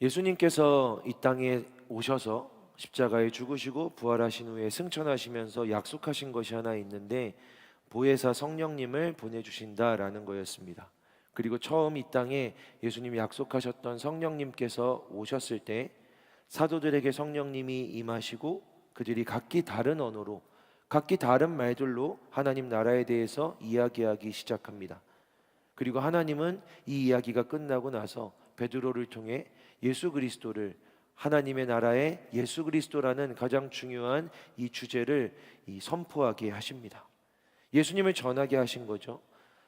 예수님께서 이 땅에 오셔서 십자가에 죽으시고 부활하신 후에 승천하시면서 약속하신 것이 하나 있는데 보혜사 성령님을 보내주신다라는 거였습니다. 그리고 처음 이 땅에 예수님이 약속하셨던 성령님께서 오셨을 때 사도들에게 성령님이 임하시고 그들이 각기 다른 언어로 각기 다른 말들로 하나님 나라에 대해서 이야기하기 시작합니다. 그리고 하나님은 이 이야기가 끝나고 나서 베드로를 통해 예수 그리스도를, 하나님의 나라의 예수 그리스도라는 가장 중요한 이 주제를 선포하게 하십니다. 예수님을 전하게 하신 거죠.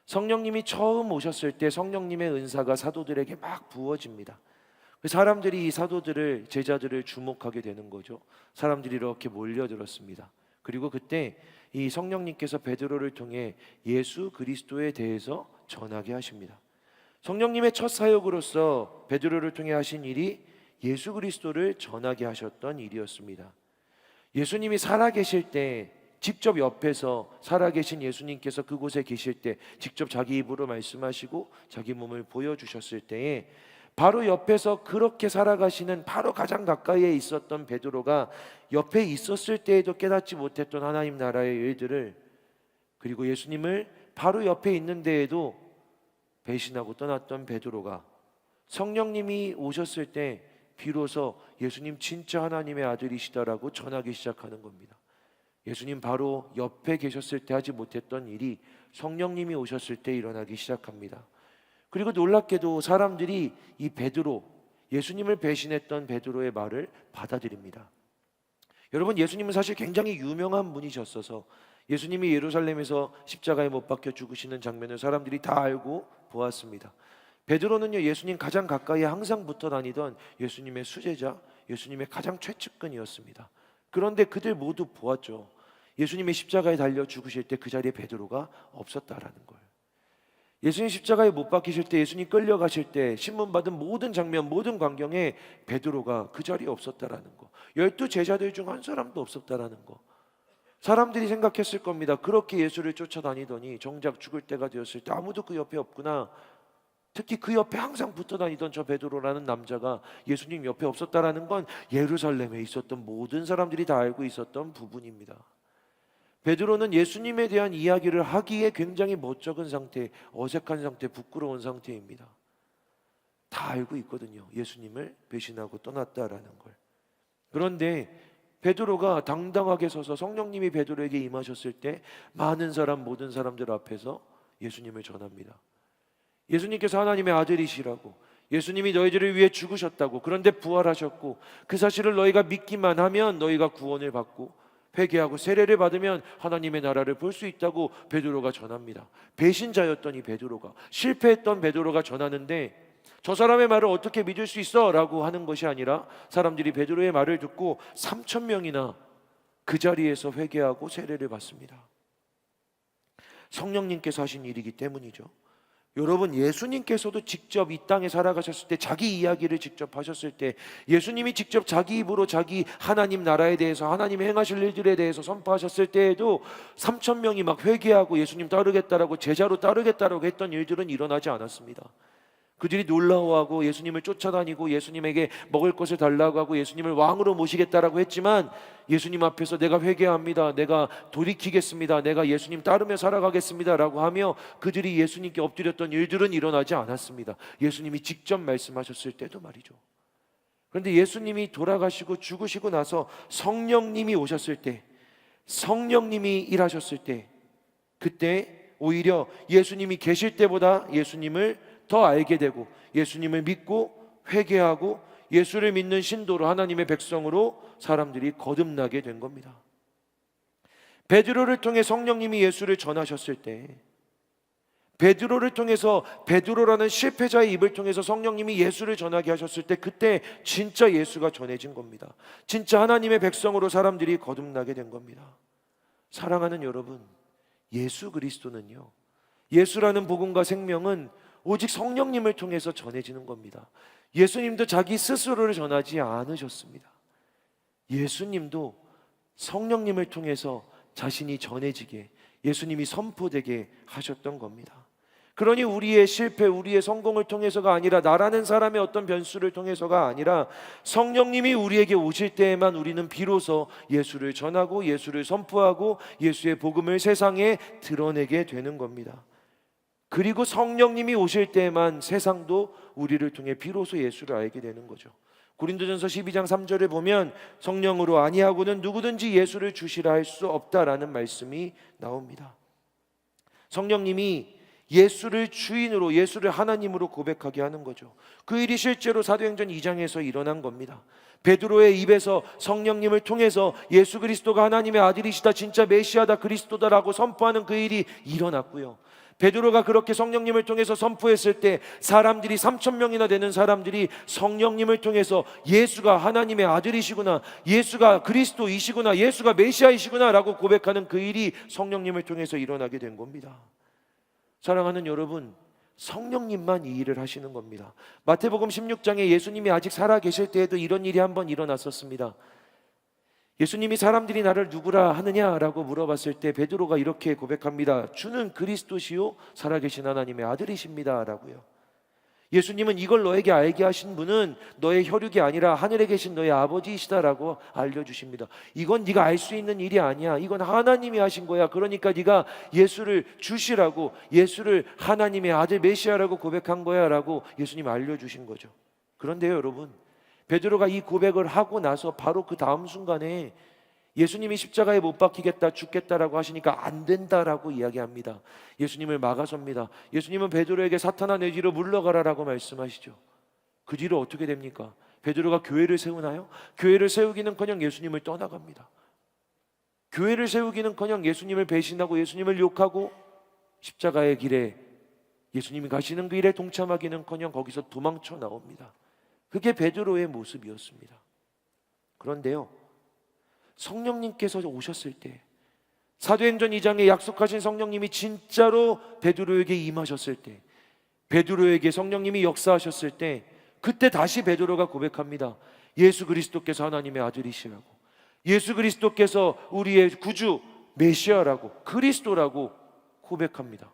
성령님이 처음 오셨을 때 성령님의 은사가 사도들에게 막 부어집니다. 사람들이 이 사도들을, 제자들을 주목하게 되는 거죠. 사람들이 이렇게 몰려들었습니다. 그리고 그때 이 성령님께서 베드로를 통해 예수 그리스도에 대해서 전하게 하십니다. 성령님의 첫 사역으로서 베드로를 통해 하신 일이 예수 그리스도를 전하게 하셨던 일이었습니다. 예수님이 살아계실 때 직접 옆에서 살아계신 예수님께서 그곳에 계실 때 직접 자기 입으로 말씀하시고 자기 몸을 보여주셨을 때에 바로 옆에서 그렇게 살아가시는 바로 가장 가까이에 있었던 베드로가 옆에 있었을 때에도 깨닫지 못했던 하나님 나라의 일들을, 그리고 예수님을 바로 옆에 있는 데에도 배신하고 떠났던 베드로가 성령님이 오셨을 때 비로소 예수님 진짜 하나님의 아들이시다라고 전하기 시작하는 겁니다. 예수님 바로 옆에 계셨을 때 하지 못했던 일이 성령님이 오셨을 때 일어나기 시작합니다. 그리고 놀랍게도 사람들이 이 베드로, 예수님을 배신했던 베드로의 말을 받아들입니다. 여러분, 예수님은 사실 굉장히 유명한 분이셨어서 예수님이 예루살렘에서 십자가에 못 박혀 죽으시는 장면을 사람들이 다 알고 보았습니다. 베드로는요, 예수님 가장 가까이에 항상 붙어 다니던 예수님의 수제자, 예수님의 가장 최측근이었습니다. 그런데 그들 모두 보았죠. 예수님이 십자가에 달려 죽으실 때 그 자리에 베드로가 없었다라는 거예요. 예수님 십자가에 못 박히실 때, 예수님 끌려가실 때 신문 받은 모든 장면, 모든 광경에 베드로가 그 자리에 없었다라는 거, 12 제자들 중 한 사람도 없었다라는 거. 사람들이 생각했을 겁니다. 그렇게 예수를 쫓아다니더니 정작 죽을 때가 되었을 때 아무도 그 옆에 없구나. 특히 그 옆에 항상 붙어 다니던 저 베드로라는 남자가 예수님 옆에 없었다라는 건 예루살렘에 있었던 모든 사람들이 다 알고 있었던 부분입니다. 베드로는 예수님에 대한 이야기를 하기에 굉장히 멋쩍은 상태, 어색한 상태, 부끄러운 상태입니다. 다 알고 있거든요. 예수님을 배신하고 떠났다라는 걸. 그런데 베드로가 당당하게 서서 성령님이 베드로에게 임하셨을 때 많은 사람, 모든 사람들 앞에서 예수님을 전합니다. 예수님께서 하나님의 아들이시라고, 예수님이 너희들을 위해 죽으셨다고, 그런데 부활하셨고 그 사실을 너희가 믿기만 하면 너희가 구원을 받고 회개하고 세례를 받으면 하나님의 나라를 볼 수 있다고 베드로가 전합니다. 배신자였던 이 베드로가, 실패했던 베드로가 전하는데 저 사람의 말을 어떻게 믿을 수 있어? 라고 하는 것이 아니라 사람들이 베드로의 말을 듣고 3,000명이나 그 자리에서 회개하고 세례를 받습니다. 성령님께서 하신 일이기 때문이죠. 여러분, 예수님께서도 직접 이 땅에 살아가셨을 때, 자기 이야기를 직접 하셨을 때, 예수님이 직접 자기 입으로 자기 하나님 나라에 대해서, 하나님의 행하실 일들에 대해서 선포하셨을 때에도 3,000명이 막 회개하고 예수님 따르겠다라고, 제자로 따르겠다라고 했던 일들은 일어나지 않았습니다. 그들이 놀라워하고 예수님을 쫓아다니고 예수님에게 먹을 것을 달라고 하고 예수님을 왕으로 모시겠다라고 했지만, 예수님 앞에서 내가 회개합니다, 내가 돌이키겠습니다, 내가 예수님 따르며 살아가겠습니다 라고 하며 그들이 예수님께 엎드렸던 일들은 일어나지 않았습니다. 예수님이 직접 말씀하셨을 때도 말이죠. 그런데 예수님이 돌아가시고 죽으시고 나서 성령님이 오셨을 때, 성령님이 일하셨을 때, 그때 오히려 예수님이 계실 때보다 예수님을 더 알게 되고 예수님을 믿고 회개하고 예수를 믿는 신도로, 하나님의 백성으로 사람들이 거듭나게 된 겁니다. 베드로를 통해 성령님이 예수를 전하셨을 때, 베드로를 통해서, 베드로라는 실패자의 입을 통해서 성령님이 예수를 전하게 하셨을 때, 그때 진짜 예수가 전해진 겁니다. 진짜 하나님의 백성으로 사람들이 거듭나게 된 겁니다. 사랑하는 여러분, 예수 그리스도는요, 예수라는 복음과 생명은 오직 성령님을 통해서 전해지는 겁니다. 예수님도 자기 스스로를 전하지 않으셨습니다. 예수님도 성령님을 통해서 자신이 전해지게, 예수님이 선포되게 하셨던 겁니다. 그러니 우리의 실패, 우리의 성공을 통해서가 아니라 나라는 사람의 어떤 변수를 통해서가 아니라 성령님이 우리에게 오실 때에만 우리는 비로소 예수를 전하고 예수를 선포하고 예수의 복음을 세상에 드러내게 되는 겁니다. 그리고 성령님이 오실 때에만 세상도 우리를 통해 비로소 예수를 알게 되는 거죠. 고린도전서 12장 3절에 보면 성령으로 아니하고는 누구든지 예수를 주시라 할 수 없다라는 말씀이 나옵니다. 성령님이 예수를 주인으로, 예수를 하나님으로 고백하게 하는 거죠. 그 일이 실제로 사도행전 2장에서 일어난 겁니다. 베드로의 입에서 성령님을 통해서 예수 그리스도가 하나님의 아들이시다, 진짜 메시아다, 그리스도다라고 선포하는 그 일이 일어났고요. 베드로가 그렇게 성령님을 통해서 선포했을 때 사람들이 3,000명이나 되는 사람들이 성령님을 통해서 예수가 하나님의 아들이시구나, 예수가 그리스도이시구나, 예수가 메시아이시구나 라고 고백하는 그 일이 성령님을 통해서 일어나게 된 겁니다. 사랑하는 여러분, 성령님만 이 일을 하시는 겁니다. 마태복음 16장에 예수님이 아직 살아 계실 때에도 이런 일이 한번 일어났었습니다. 예수님이 사람들이 나를 누구라 하느냐라고 물어봤을 때 베드로가 이렇게 고백합니다. 주는 그리스도시요 살아계신 하나님의 아들이십니다 라고요. 예수님은 이걸 너에게 알게 하신 분은 너의 혈육이 아니라 하늘에 계신 너의 아버지이시다라고 알려주십니다. 이건 네가 알 수 있는 일이 아니야. 이건 하나님이 하신 거야. 그러니까 네가 예수를 주시라고, 예수를 하나님의 아들 메시아라고 고백한 거야 라고 예수님 알려주신 거죠. 그런데요 여러분, 베드로가 이 고백을 하고 나서 바로 그 다음 순간에 예수님이 십자가에 못 박히겠다, 죽겠다라고 하시니까 안 된다라고 이야기합니다. 예수님을 막아섭니다. 예수님은 베드로에게 사탄아 내 뒤로 물러가라라고 말씀하시죠. 그 뒤로 어떻게 됩니까? 베드로가 교회를 세우나요? 교회를 세우기는커녕 예수님을 떠나갑니다. 교회를 세우기는커녕 예수님을 배신하고 예수님을 욕하고 십자가의 길에, 예수님이 가시는 그 일에 동참하기는커녕 거기서 도망쳐 나옵니다. 그게 베드로의 모습이었습니다. 그런데요, 성령님께서 오셨을 때, 사도행전 2장에 약속하신 성령님이 진짜로 베드로에게 임하셨을 때, 베드로에게 성령님이 역사하셨을 때, 그때 다시 베드로가 고백합니다. 예수 그리스도께서 하나님의 아들이시라고, 예수 그리스도께서 우리의 구주 메시아라고, 그리스도라고 고백합니다.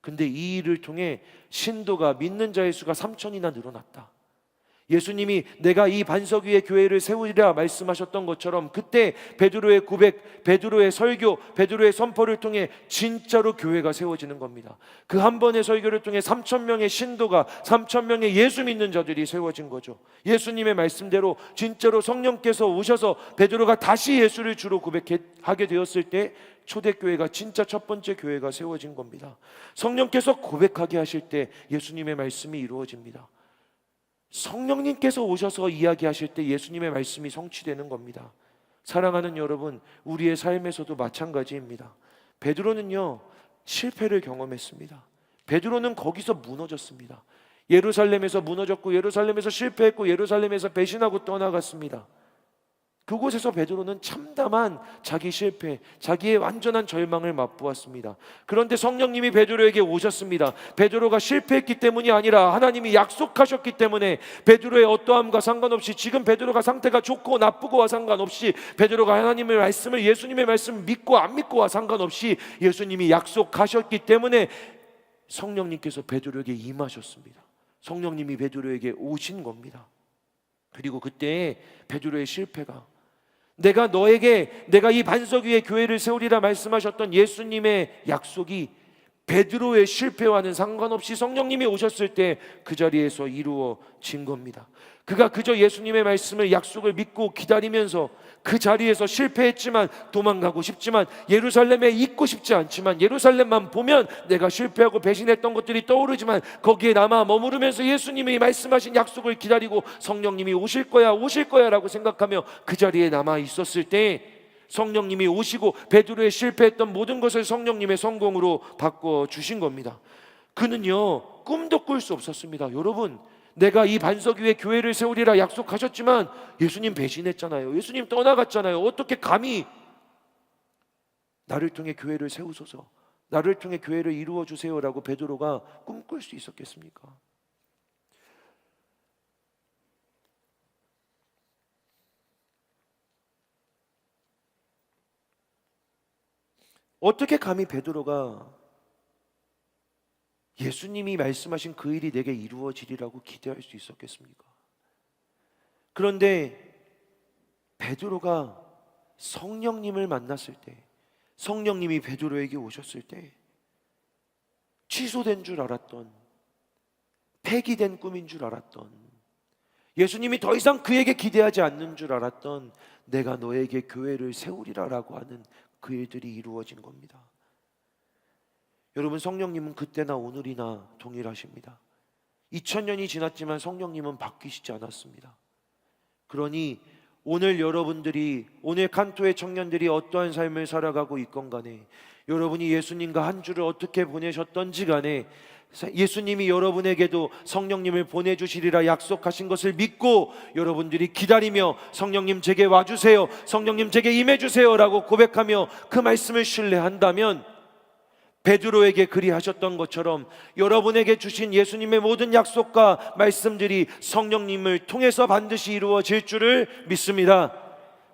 근데 이 일을 통해 신도가, 믿는 자의 수가 3,000이나 늘어났다. 예수님이 내가 이 반석 위에 교회를 세우리라 말씀하셨던 것처럼 그때 베드로의 고백, 베드로의 설교, 베드로의 선포를 통해 진짜로 교회가 세워지는 겁니다. 그 한 번의 설교를 통해 3,000명의 신도가, 3,000명의 예수 믿는 자들이 세워진 거죠. 예수님의 말씀대로 진짜로 성령께서 오셔서 베드로가 다시 예수를 주로 고백하게 되었을 때 초대교회가, 진짜 첫 번째 교회가 세워진 겁니다. 성령께서 고백하게 하실 때 예수님의 말씀이 이루어집니다. 성령님께서 오셔서 이야기하실 때 예수님의 말씀이 성취되는 겁니다. 사랑하는 여러분, 우리의 삶에서도 마찬가지입니다. 베드로는요 실패를 경험했습니다. 베드로는 거기서 무너졌습니다. 예루살렘에서 무너졌고, 예루살렘에서 실패했고, 예루살렘에서 배신하고 떠나갔습니다. 그곳에서 베드로는 참담한 자기 실패, 자기의 완전한 절망을 맛보았습니다. 그런데 성령님이 베드로에게 오셨습니다. 베드로가 실패했기 때문이 아니라 하나님이 약속하셨기 때문에 베드로의 어떠함과 상관없이, 지금 베드로가 상태가 좋고 나쁘고와 상관없이, 베드로가 하나님의 말씀을, 예수님의 말씀을 믿고 안 믿고와 상관없이 예수님이 약속하셨기 때문에 성령님께서 베드로에게 임하셨습니다. 성령님이 베드로에게 오신 겁니다. 그리고 그때 베드로의 실패가, 내가 이 반석 위에 교회를 세우리라 말씀하셨던 예수님의 약속이 베드로의 실패와는 상관없이 성령님이 오셨을 때 그 자리에서 이루어진 겁니다. 그가 그저 예수님의 말씀을, 약속을 믿고 기다리면서 그 자리에서 실패했지만, 도망가고 싶지만, 예루살렘에 있고 싶지 않지만, 예루살렘만 보면 내가 실패하고 배신했던 것들이 떠오르지만 거기에 남아 머무르면서 예수님이 말씀하신 약속을 기다리고 성령님이 오실 거야 라고 생각하며 그 자리에 남아 있었을 때 성령님이 오시고 베드로의 실패했던 모든 것을 성령님의 성공으로 바꿔 주신 겁니다. 그는요 꿈도 꿀 수 없었습니다. 여러분, 내가 이 반석 위에 교회를 세우리라 약속하셨지만 예수님 배신했잖아요. 예수님 떠나갔잖아요. 어떻게 감히 나를 통해 교회를 세우소서, 나를 통해 교회를 이루어 주세요라고 베드로가 꿈꿀 수 있었겠습니까? 어떻게 감히 베드로가 예수님이 말씀하신 그 일이 내게 이루어지리라고 기대할 수 있었겠습니까? 그런데 베드로가 성령님을 만났을 때, 성령님이 베드로에게 오셨을 때 취소된 줄 알았던, 폐기된 꿈인 줄 알았던, 예수님이 더 이상 그에게 기대하지 않는 줄 알았던 내가 너에게 교회를 세우리라라고 하는 그 일들이 이루어진 겁니다. 여러분, 성령님은 그때나 오늘이나 동일하십니다. 2000년이 지났지만 성령님은 바뀌시지 않았습니다. 그러니 오늘 여러분들이, 오늘 칸토의 청년들이 어떠한 삶을 살아가고 있건 간에, 여러분이 예수님과 한 주를 어떻게 보내셨던지 간에 예수님이 여러분에게도 성령님을 보내주시리라 약속하신 것을 믿고 여러분들이 기다리며 성령님 제게 와주세요, 성령님 제게 임해주세요 라고 고백하며 그 말씀을 신뢰한다면 베드로에게 그리하셨던 것처럼 여러분에게 주신 예수님의 모든 약속과 말씀들이 성령님을 통해서 반드시 이루어질 줄을 믿습니다.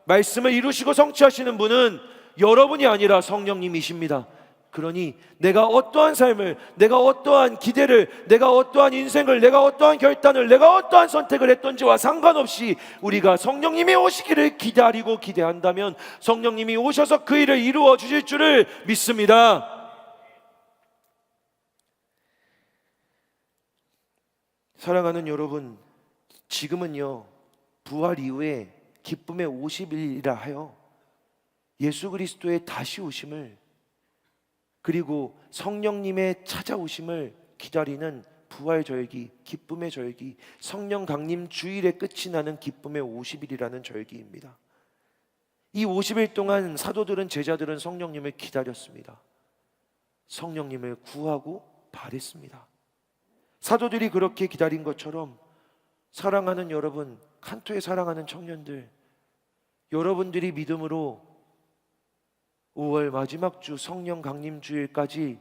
말씀을 이루시고 성취하시는 분은 여러분이 아니라 성령님이십니다. 그러니 내가 어떠한 삶을, 내가 어떠한 기대를, 내가 어떠한 인생을, 내가 어떠한 결단을, 내가 어떠한 선택을 했던지와 상관없이 우리가 성령님이 오시기를 기다리고 기대한다면 성령님이 오셔서 그 일을 이루어 주실 줄을 믿습니다. 사랑하는 여러분, 지금은요 부활 이후에 기쁨의 50일이라 하여 예수 그리스도의 다시 오심을, 그리고 성령님의 찾아오심을 기다리는 부활절기, 기쁨의 절기, 성령 강림 주일에 끝이 나는 기쁨의 50일이라는 절기입니다. 이 50일 동안 사도들은, 제자들은 성령님을 기다렸습니다. 성령님을 구하고 바랬습니다. 사도들이 그렇게 기다린 것처럼 사랑하는 여러분, 칸토에 사랑하는 청년들, 여러분들이 믿음으로 5월 마지막 주 성령 강림 주일까지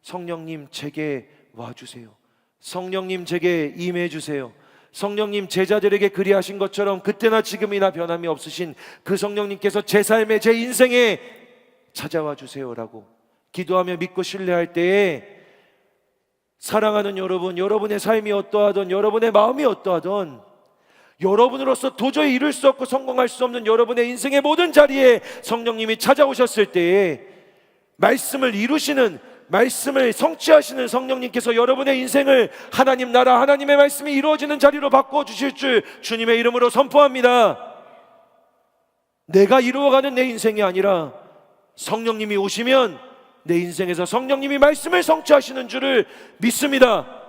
성령님 제게 와주세요, 성령님 제게 임해주세요, 성령님 제자들에게 그리하신 것처럼 그때나 지금이나 변함이 없으신 그 성령님께서 제 삶에, 제 인생에 찾아와 주세요라고 기도하며 믿고 신뢰할 때에 사랑하는 여러분, 여러분의 삶이 어떠하든, 여러분의 마음이 어떠하든, 여러분으로서 도저히 이룰 수 없고 성공할 수 없는 여러분의 인생의 모든 자리에 성령님이 찾아오셨을 때에 말씀을 이루시는, 말씀을 성취하시는 성령님께서 여러분의 인생을 하나님 나라, 하나님의 말씀이 이루어지는 자리로 바꿔주실 줄 주님의 이름으로 선포합니다. 내가 이루어가는 내 인생이 아니라 성령님이 오시면 내 인생에서 성령님이 말씀을 성취하시는 줄을 믿습니다.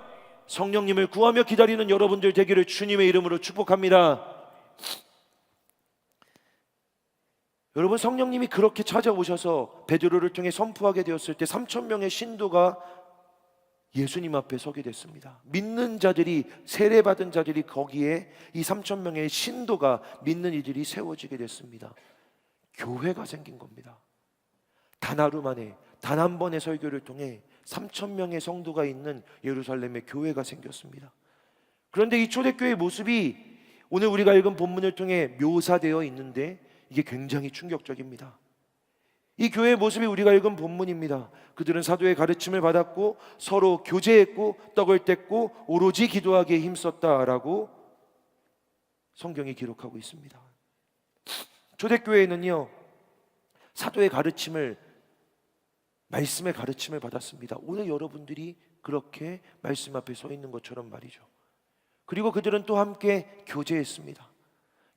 성령님을 구하며 기다리는 여러분들 되기를 주님의 이름으로 축복합니다. 여러분, 성령님이 그렇게 찾아오셔서 베드로를 통해 선포하게 되었을 때 3,000명의 신도가 예수님 앞에 서게 됐습니다. 믿는 자들이, 세례받은 자들이 거기에, 이 3,000명의 신도가, 믿는 이들이 세워지게 됐습니다. 교회가 생긴 겁니다. 단 하루 만에, 단 한 번의 설교를 통해 3,000명의 성도가 있는 예루살렘의 교회가 생겼습니다. 그런데 이 초대교회의 모습이 오늘 우리가 읽은 본문을 통해 묘사되어 있는데 이게 굉장히 충격적입니다. 이 교회의 모습이 우리가 읽은 본문입니다. 그들은 사도의 가르침을 받았고 서로 교제했고 떡을 뗐고 오로지 기도하기에 힘썼다라고 성경이 기록하고 있습니다. 초대교회는요 사도의 가르침을, 말씀의 가르침을 받았습니다. 오늘 여러분들이 그렇게 말씀 앞에 서 있는 것처럼 말이죠. 그리고 그들은 또 함께 교제했습니다.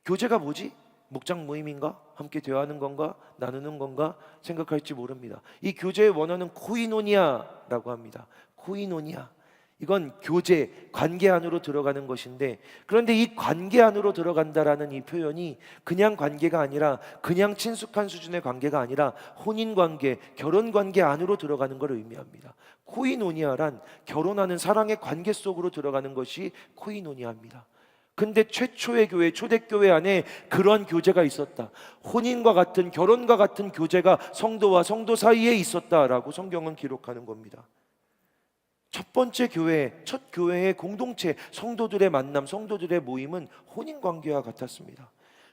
교제가 뭐지? 목장 모임인가? 함께 대화하는 건가? 나누는 건가? 생각할지 모릅니다. 이 교제의 원어는 코이노니아라고 합니다. 코이노니아, 이건 교제, 관계 안으로 들어가는 것인데, 그런데 이 관계 안으로 들어간다라는 이 표현이 그냥 관계가 아니라, 그냥 친숙한 수준의 관계가 아니라 혼인관계, 결혼관계 안으로 들어가는 걸 의미합니다. 코이노니아란 결혼하는 사랑의 관계 속으로 들어가는 것이 코이노니아입니다. 근데 최초의 교회, 초대교회 안에 그런 교제가 있었다, 혼인과 같은, 결혼과 같은 교제가 성도와 성도 사이에 있었다라고 성경은 기록하는 겁니다. 첫 번째 교회, 첫 교회의 공동체, 성도들의 만남, 성도들의 모임은 혼인관계와 같았습니다.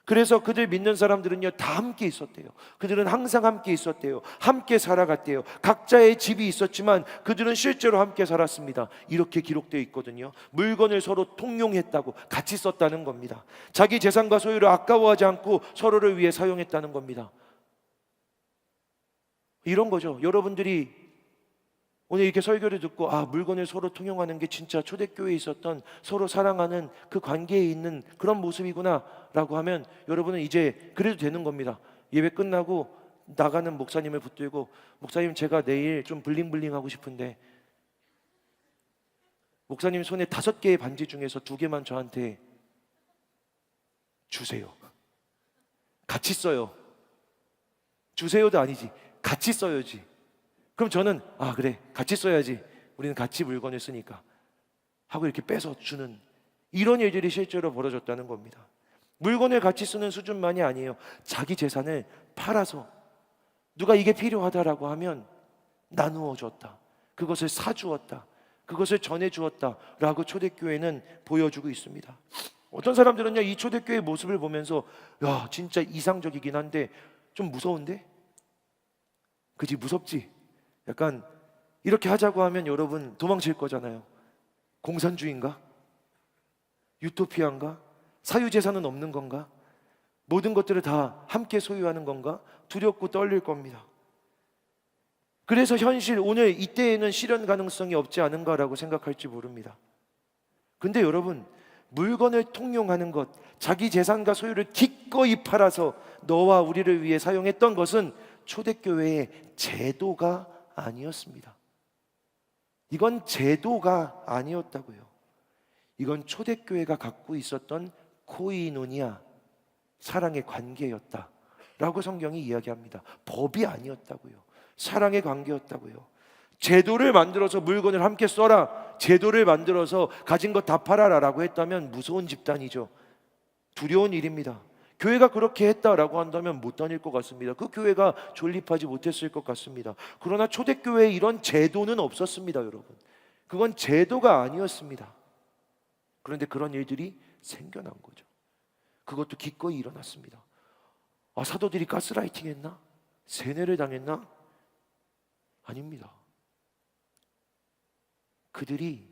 그래서 그들 믿는 사람들은요 다 함께 있었대요. 그들은 항상 함께 있었대요. 함께 살아갔대요. 각자의 집이 있었지만 그들은 실제로 함께 살았습니다. 이렇게 기록되어 있거든요. 물건을 서로 통용했다고, 같이 썼다는 겁니다. 자기 재산과 소유를 아까워하지 않고 서로를 위해 사용했다는 겁니다. 이런 거죠. 여러분들이 오늘 이렇게 설교를 듣고 물건을 서로 통용하는 게 진짜 초대교회에 있었던 서로 사랑하는 그 관계에 있는 그런 모습이구나 라고 하면 여러분은 이제 그래도 되는 겁니다. 예배 끝나고 나가는 목사님을 붙들고, 목사님 제가 내일 좀 블링블링 하고 싶은데 목사님 손에 5개의 반지 중에서 2개만 저한테 주세요. 같이 써요. 주세요도 아니지, 같이 써야지. 그럼 저는 그래, 같이 써야지, 우리는 같이 물건을 쓰니까 하고 이렇게 빼서 주는, 이런 일들이 실제로 벌어졌다는 겁니다. 물건을 같이 쓰는 수준만이 아니에요. 자기 재산을 팔아서 누가 이게 필요하다라고 하면 나누어 줬다, 그것을 사주었다, 그것을 전해주었다라고 초대교회는 보여주고 있습니다. 어떤 사람들은요 이 초대교회의 모습을 보면서 야 진짜 이상적이긴 한데 좀 무서운데? 그지, 무섭지? 약간 이렇게 하자고 하면 여러분 도망칠 거잖아요. 공산주의인가? 유토피아인가? 사유재산은 없는 건가? 모든 것들을 다 함께 소유하는 건가? 두렵고 떨릴 겁니다. 그래서 현실, 오늘 이때에는 실현 가능성이 없지 않은가라고 생각할지 모릅니다. 근데 여러분, 물건을 통용하는 것, 자기 재산과 소유를 기꺼이 팔아서 너와 우리를 위해 사용했던 것은 초대교회의 제도가 아니었습니다. 이건 제도가 아니었다고요. 이건 초대교회가 갖고 있었던 코이노니아, 사랑의 관계였다라고 성경이 이야기합니다. 법이 아니었다고요. 사랑의 관계였다고요. 제도를 만들어서 물건을 함께 써라, 제도를 만들어서 가진 것 다 팔아라라고 했다면 무서운 집단이죠. 두려운 일입니다. 교회가 그렇게 했다라고 한다면 못 다닐 것 같습니다. 그 교회가 존립하지 못했을 것 같습니다. 그러나 초대교회에 이런 제도는 없었습니다, 여러분. 그건 제도가 아니었습니다. 그런데 그런 일들이 생겨난 거죠. 그것도 기꺼이 일어났습니다. 사도들이 가스라이팅 했나? 세뇌를 당했나? 아닙니다. 그들이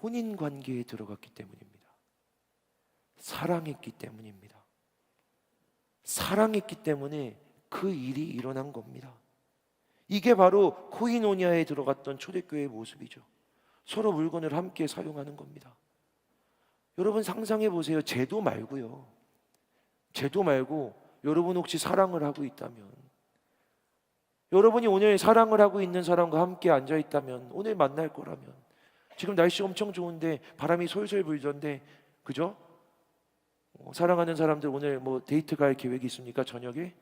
혼인관계에 들어갔기 때문입니다. 사랑했기 때문입니다. 사랑했기 때문에 그 일이 일어난 겁니다. 이게 바로 코이노니아에 들어갔던 초대교회의 모습이죠. 서로 물건을 함께 사용하는 겁니다. 여러분 상상해 보세요. 제도 말고요. 제도 말고 여러분 혹시 사랑을 하고 있다면, 여러분이 오늘 사랑을 하고 있는 사람과 함께 앉아 있다면, 오늘 만날 거라면, 지금 날씨 엄청 좋은데 바람이 솔솔 불던데, 그죠? 사랑하는 사람들 오늘 뭐 데이트 갈 계획이 있습니까? 저녁에?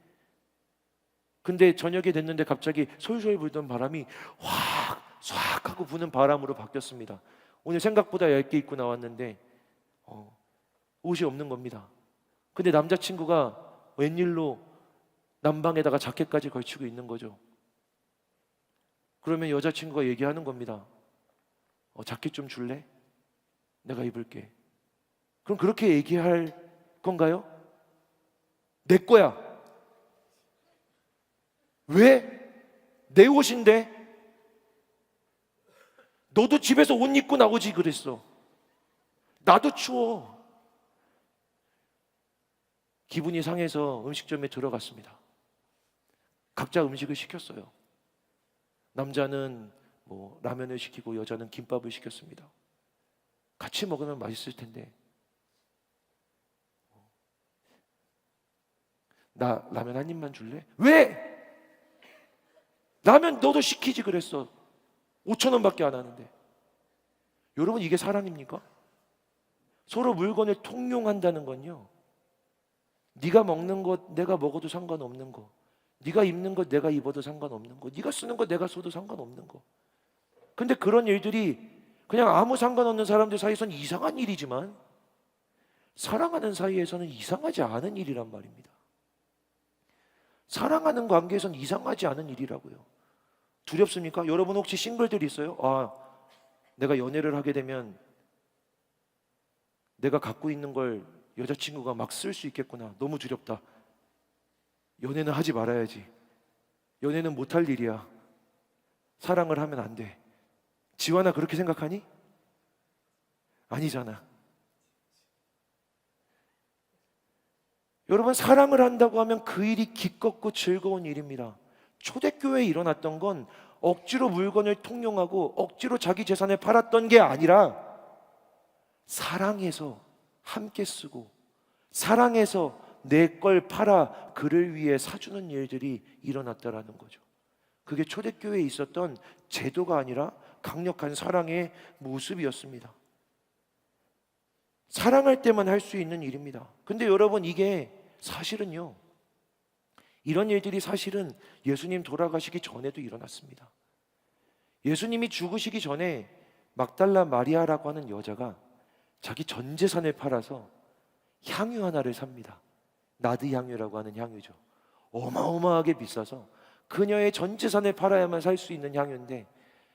근데 저녁이 됐는데 갑자기 솔솔 불던 바람이 확 쏵 하고 부는 바람으로 바뀌었습니다. 오늘 생각보다 얇게 입고 나왔는데 옷이 없는 겁니다. 근데 남자친구가 웬일로 남방에다가 자켓까지 걸치고 있는 거죠. 그러면 여자친구가 얘기하는 겁니다. 자켓 좀 줄래? 내가 입을게. 그럼 그렇게 얘기할 건가요? 내 거야. 왜? 내 옷인데? 너도 집에서 옷 입고 나오지 그랬어. 나도 추워. 기분이 상해서 음식점에 들어갔습니다. 각자 음식을 시켰어요. 남자는 뭐 라면을 시키고 여자는 김밥을 시켰습니다. 같이 먹으면 맛있을 텐데, 나 라면 한 입만 줄래? 왜? 라면 너도 시키지 그랬어. 5,000원밖에 안 하는데. 여러분 이게 사랑입니까? 서로 물건을 통용한다는 건요, 네가 먹는 것 내가 먹어도 상관없는 거, 네가 입는 것 내가 입어도 상관없는 거, 네가 쓰는 것 내가 써도 상관없는 거. 근데 그런 일들이 그냥 아무 상관없는 사람들 사이에서는 이상한 일이지만 사랑하는 사이에서는 이상하지 않은 일이란 말입니다. 사랑하는 관계에서는 이상하지 않은 일이라고요. 두렵습니까? 여러분 혹시 싱글들 있어요? 내가 연애를 하게 되면 내가 갖고 있는 걸 여자친구가 막 쓸 수 있겠구나. 너무 두렵다. 연애는 하지 말아야지. 연애는 못할 일이야. 사랑을 하면 안 돼. 지환아, 그렇게 생각하니? 아니잖아. 여러분, 사랑을 한다고 하면 그 일이 기껍고 즐거운 일입니다. 초대교회에 일어났던 건 억지로 물건을 통용하고 억지로 자기 재산을 팔았던 게 아니라 사랑해서 함께 쓰고 사랑해서 내 걸 팔아 그를 위해 사주는 일들이 일어났다라는 거죠. 그게 초대교회에 있었던 제도가 아니라 강력한 사랑의 모습이었습니다. 사랑할 때만 할 수 있는 일입니다. 근데 여러분, 이게 사실은요, 이런 일들이 사실은 예수님 돌아가시기 전에도 일어났습니다. 예수님이 죽으시기 전에 막달라 마리아라고 하는 여자가 자기 전 재산을 팔아서 향유 하나를 삽니다. 나드 향유라고 하는 향유죠. 어마어마하게 비싸서 그녀의 전 재산을 팔아야만 살 수 있는 향유인데,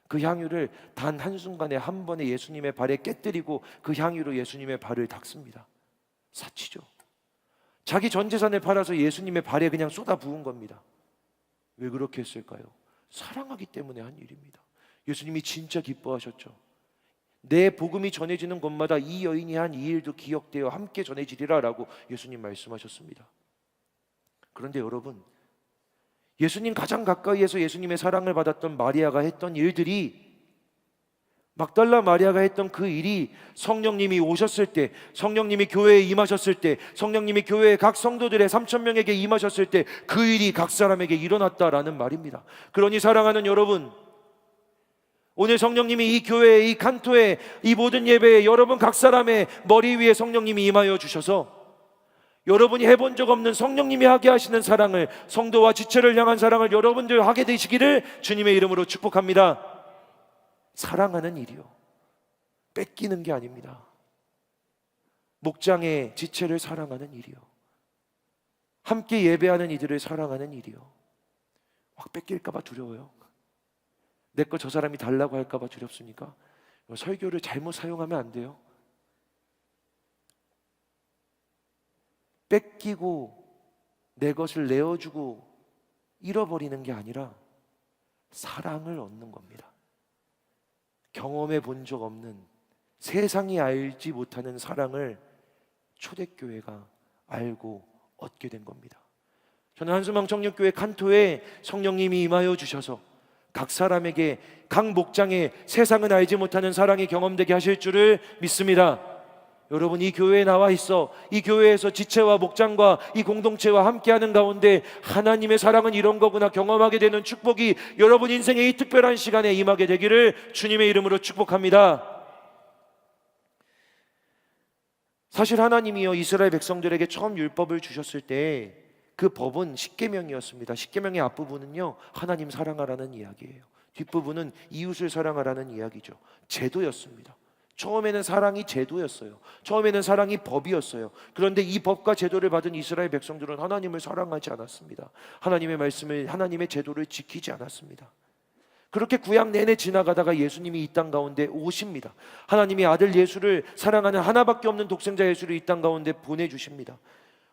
그 향유를 단 한순간에 한 번에 예수님의 발에 깨뜨리고 그 향유로 예수님의 발을 닦습니다. 사치죠. 자기 전 재산을 팔아서 예수님의 발에 그냥 쏟아 부은 겁니다. 왜 그렇게 했을까요? 사랑하기 때문에 한 일입니다. 예수님이 진짜 기뻐하셨죠. 내 복음이 전해지는 곳마다 이 여인이 한 이 일도 기억되어 함께 전해지리라 라고 예수님 말씀하셨습니다. 그런데 여러분, 예수님 가장 가까이에서 예수님의 사랑을 받았던 마리아가 했던 일들이, 막달라 마리아가 했던 그 일이 성령님이 오셨을 때, 성령님이 교회에 임하셨을 때, 성령님이 교회의 각 성도들의 3,000명에게 임하셨을 때 그 일이 각 사람에게 일어났다라는 말입니다. 그러니 사랑하는 여러분, 오늘 성령님이 이 교회에, 이 칸토에, 이 모든 예배에 여러분 각 사람의 머리 위에 성령님이 임하여 주셔서 여러분이 해본 적 없는 성령님이 하게 하시는 사랑을, 성도와 지체를 향한 사랑을 여러분들 하게 되시기를 주님의 이름으로 축복합니다. 사랑하는 일이요, 뺏기는 게 아닙니다. 목장의 지체를 사랑하는 일이요, 함께 예배하는 이들을 사랑하는 일이요. 막 뺏길까 봐 두려워요. 내 거 저 사람이 달라고 할까 봐 두렵습니까? 설교를 잘못 사용하면 안 돼요. 뺏기고 내 것을 내어주고 잃어버리는 게 아니라 사랑을 얻는 겁니다. 경험해 본 적 없는, 세상이 알지 못하는 사랑을 초대교회가 알고 얻게 된 겁니다. 저는 한수망 청년교회 칸토에 성령님이 임하여 주셔서 각 사람에게, 각 목장에 세상은 알지 못하는 사랑이 경험되게 하실 줄을 믿습니다. 여러분, 이 교회에 나와 있어 이 교회에서 지체와 목장과 이 공동체와 함께하는 가운데 하나님의 사랑은 이런 거구나 경험하게 되는 축복이 여러분 인생의 이 특별한 시간에 임하게 되기를 주님의 이름으로 축복합니다. 사실 하나님이요, 이스라엘 백성들에게 처음 율법을 주셨을 때 그 법은 십계명이었습니다. 십계명의 앞부분은요, 하나님 사랑하라는 이야기예요. 뒷부분은 이웃을 사랑하라는 이야기죠. 제도였습니다. 처음에는 사랑이 제도였어요. 처음에는 사랑이 법이었어요. 그런데 이 법과 제도를 받은 이스라엘 백성들은 하나님을 사랑하지 않았습니다. 하나님의 말씀을, 하나님의 제도를 지키지 않았습니다. 그렇게 구약 내내 지나가다가 예수님이 이 땅 가운데 오십니다. 하나님이 아들 예수를, 사랑하는 하나밖에 없는 독생자 예수를 이 땅 가운데 보내주십니다.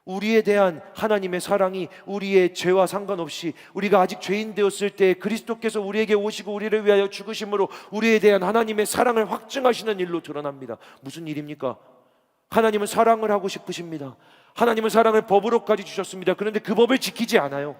우리에 대한 하나님의 사랑이 우리의 죄와 상관없이 우리가 아직 죄인 되었을 때 그리스도께서 우리에게 오시고 우리를 위하여 죽으심으로 우리에 대한 하나님의 사랑을 확증하시는 일로 드러납니다. 무슨 일입니까? 하나님은 사랑을 하고 싶으십니다. 하나님은 사랑을 법으로까지 주셨습니다. 그런데 그 법을 지키지 않아요.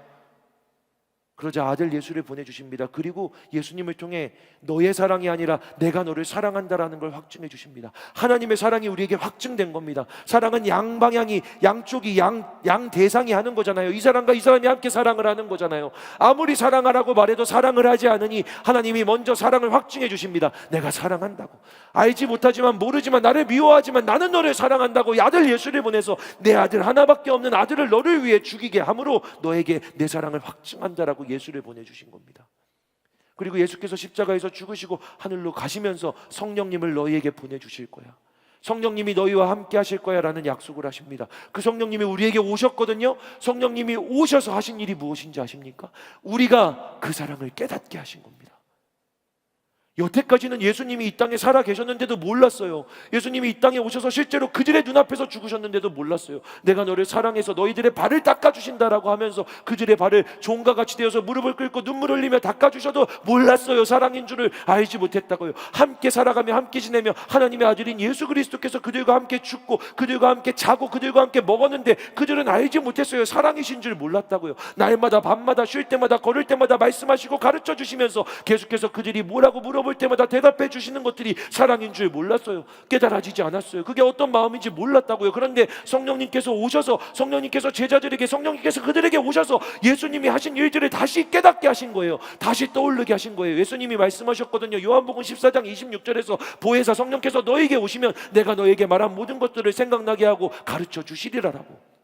그러자 아들 예수를 보내주십니다. 그리고 예수님을 통해 너의 사랑이 아니라 내가 너를 사랑한다라는 걸 확증해 주십니다. 하나님의 사랑이 우리에게 확증된 겁니다. 사랑은 양방향이, 양쪽이, 양 대상이 하는 거잖아요. 이 사람과 이 사람이 함께 사랑을 하는 거잖아요. 아무리 사랑하라고 말해도 사랑을 하지 않으니 하나님이 먼저 사랑을 확증해 주십니다. 내가 사랑한다고, 알지 못하지만 모르지만 나를 미워하지만 나는 너를 사랑한다고 아들 예수를 보내서 내 아들 하나밖에 없는 아들을 너를 위해 죽이게 함으로 너에게 내 사랑을 확증한다라고 예수를 보내주신 겁니다. 그리고 예수께서 십자가에서 죽으시고 하늘로 가시면서 성령님을 너희에게 보내주실 거야, 성령님이 너희와 함께 하실 거야 라는 약속을 하십니다. 그 성령님이 우리에게 오셨거든요. 성령님이 오셔서 하신 일이 무엇인지 아십니까? 우리가 그 사랑을 깨닫게 하신 겁니다. 여태까지는 예수님이 이 땅에 살아 계셨는데도 몰랐어요. 예수님이 이 땅에 오셔서 실제로 그들의 눈앞에서 죽으셨는데도 몰랐어요. 내가 너를 사랑해서 너희들의 발을 닦아주신다라고 하면서 그들의 발을 종과 같이 되어서 무릎을 꿇고 눈물을 흘리며 닦아주셔도 몰랐어요. 사랑인 줄을 알지 못했다고요. 함께 살아가며 함께 지내며 하나님의 아들인 예수 그리스도께서 그들과 함께 죽고 그들과 함께 자고 그들과 함께 먹었는데 그들은 알지 못했어요. 사랑이신 줄 몰랐다고요. 날마다 밤마다 쉴 때마다 걸을 때마다 말씀하시고 가르쳐 주시면서 계속해서 그들이 뭐라고 물어볼 때마다 대답해 주시는 것들이 사랑인 줄 몰랐어요. 깨달아지지 않았어요. 그게 어떤 마음인지 몰랐다고요. 그런데 성령님께서 오셔서 성령님께서 제자들에게 성령님께서 그들에게 오셔서 예수님이 하신 일들을 다시 깨닫게 하신 거예요. 다시 떠오르게 하신 거예요. 예수님이 말씀하셨거든요. 요한복음 14장 26절에서 보혜사 성령께서 너에게 오시면 내가 너에게 말한 모든 것들을 생각나게 하고 가르쳐 주시리라라고.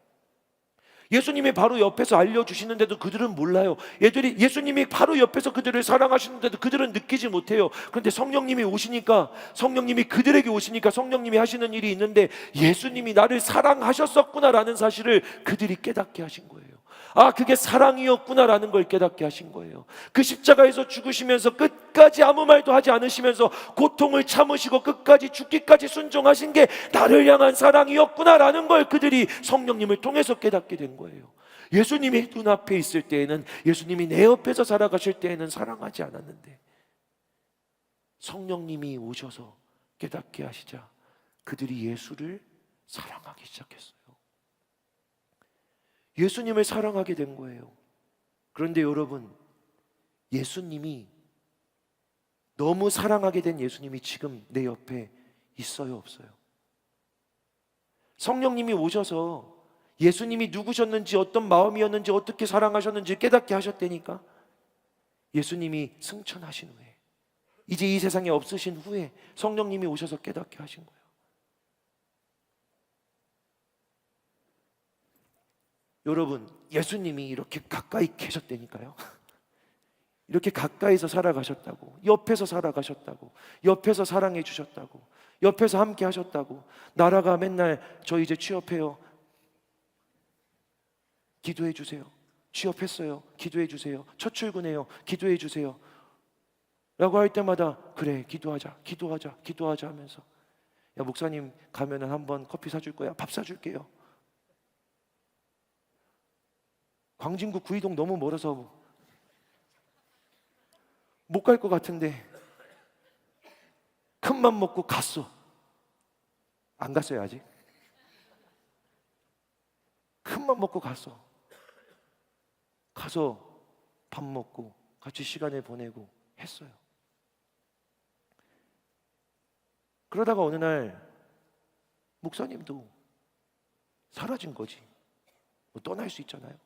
예수님이 바로 옆에서 알려주시는데도 그들은 몰라요. 예수님이 바로 옆에서 그들을 사랑하시는데도 그들은 느끼지 못해요. 그런데 성령님이 오시니까, 성령님이 그들에게 오시니까 성령님이 하시는 일이 있는데 예수님이 나를 사랑하셨었구나라는 사실을 그들이 깨닫게 하신 거예요. 아, 그게 사랑이었구나라는 걸 깨닫게 하신 거예요. 그 십자가에서 죽으시면서 끝까지 아무 말도 하지 않으시면서 고통을 참으시고 끝까지 죽기까지 순종하신 게 나를 향한 사랑이었구나라는 걸 그들이 성령님을 통해서 깨닫게 된 거예요. 예수님이 눈앞에 있을 때에는, 예수님이 내 옆에서 살아가실 때에는 사랑하지 않았는데 성령님이 오셔서 깨닫게 하시자 그들이 예수를 사랑하기 시작했어요. 예수님을 사랑하게 된 거예요. 그런데 여러분, 예수님이, 너무 사랑하게 된 예수님이 지금 내 옆에 있어요, 없어요? 성령님이 오셔서 예수님이 누구셨는지, 어떤 마음이었는지, 어떻게 사랑하셨는지 깨닫게 하셨다니까. 예수님이 승천하신 후에, 이제 이 세상에 없으신 후에 성령님이 오셔서 깨닫게 하신 거예요. 여러분, 예수님이 이렇게 가까이 계셨다니까요. 이렇게 가까이서 살아가셨다고, 옆에서 살아가셨다고, 옆에서 사랑해 주셨다고, 옆에서 함께 하셨다고. 나라가 맨날 저 이제 취업해요, 기도해 주세요. 취업했어요, 기도해 주세요. 첫 출근해요, 기도해 주세요 라고 할 때마다 그래, 기도하자, 기도하자, 기도하자 하면서, 야 목사님 가면은 한번 커피 사줄 거야, 밥 사줄게요. 광진구 구이동 너무 멀어서 못 갈 것 같은데 큰 맘 먹고 갔어. 안 갔어요 아직. 큰 맘 먹고 갔어. 가서 밥 먹고 같이 시간을 보내고 했어요. 그러다가 어느 날 목사님도 사라진 거지. 뭐 떠날 수 있잖아요.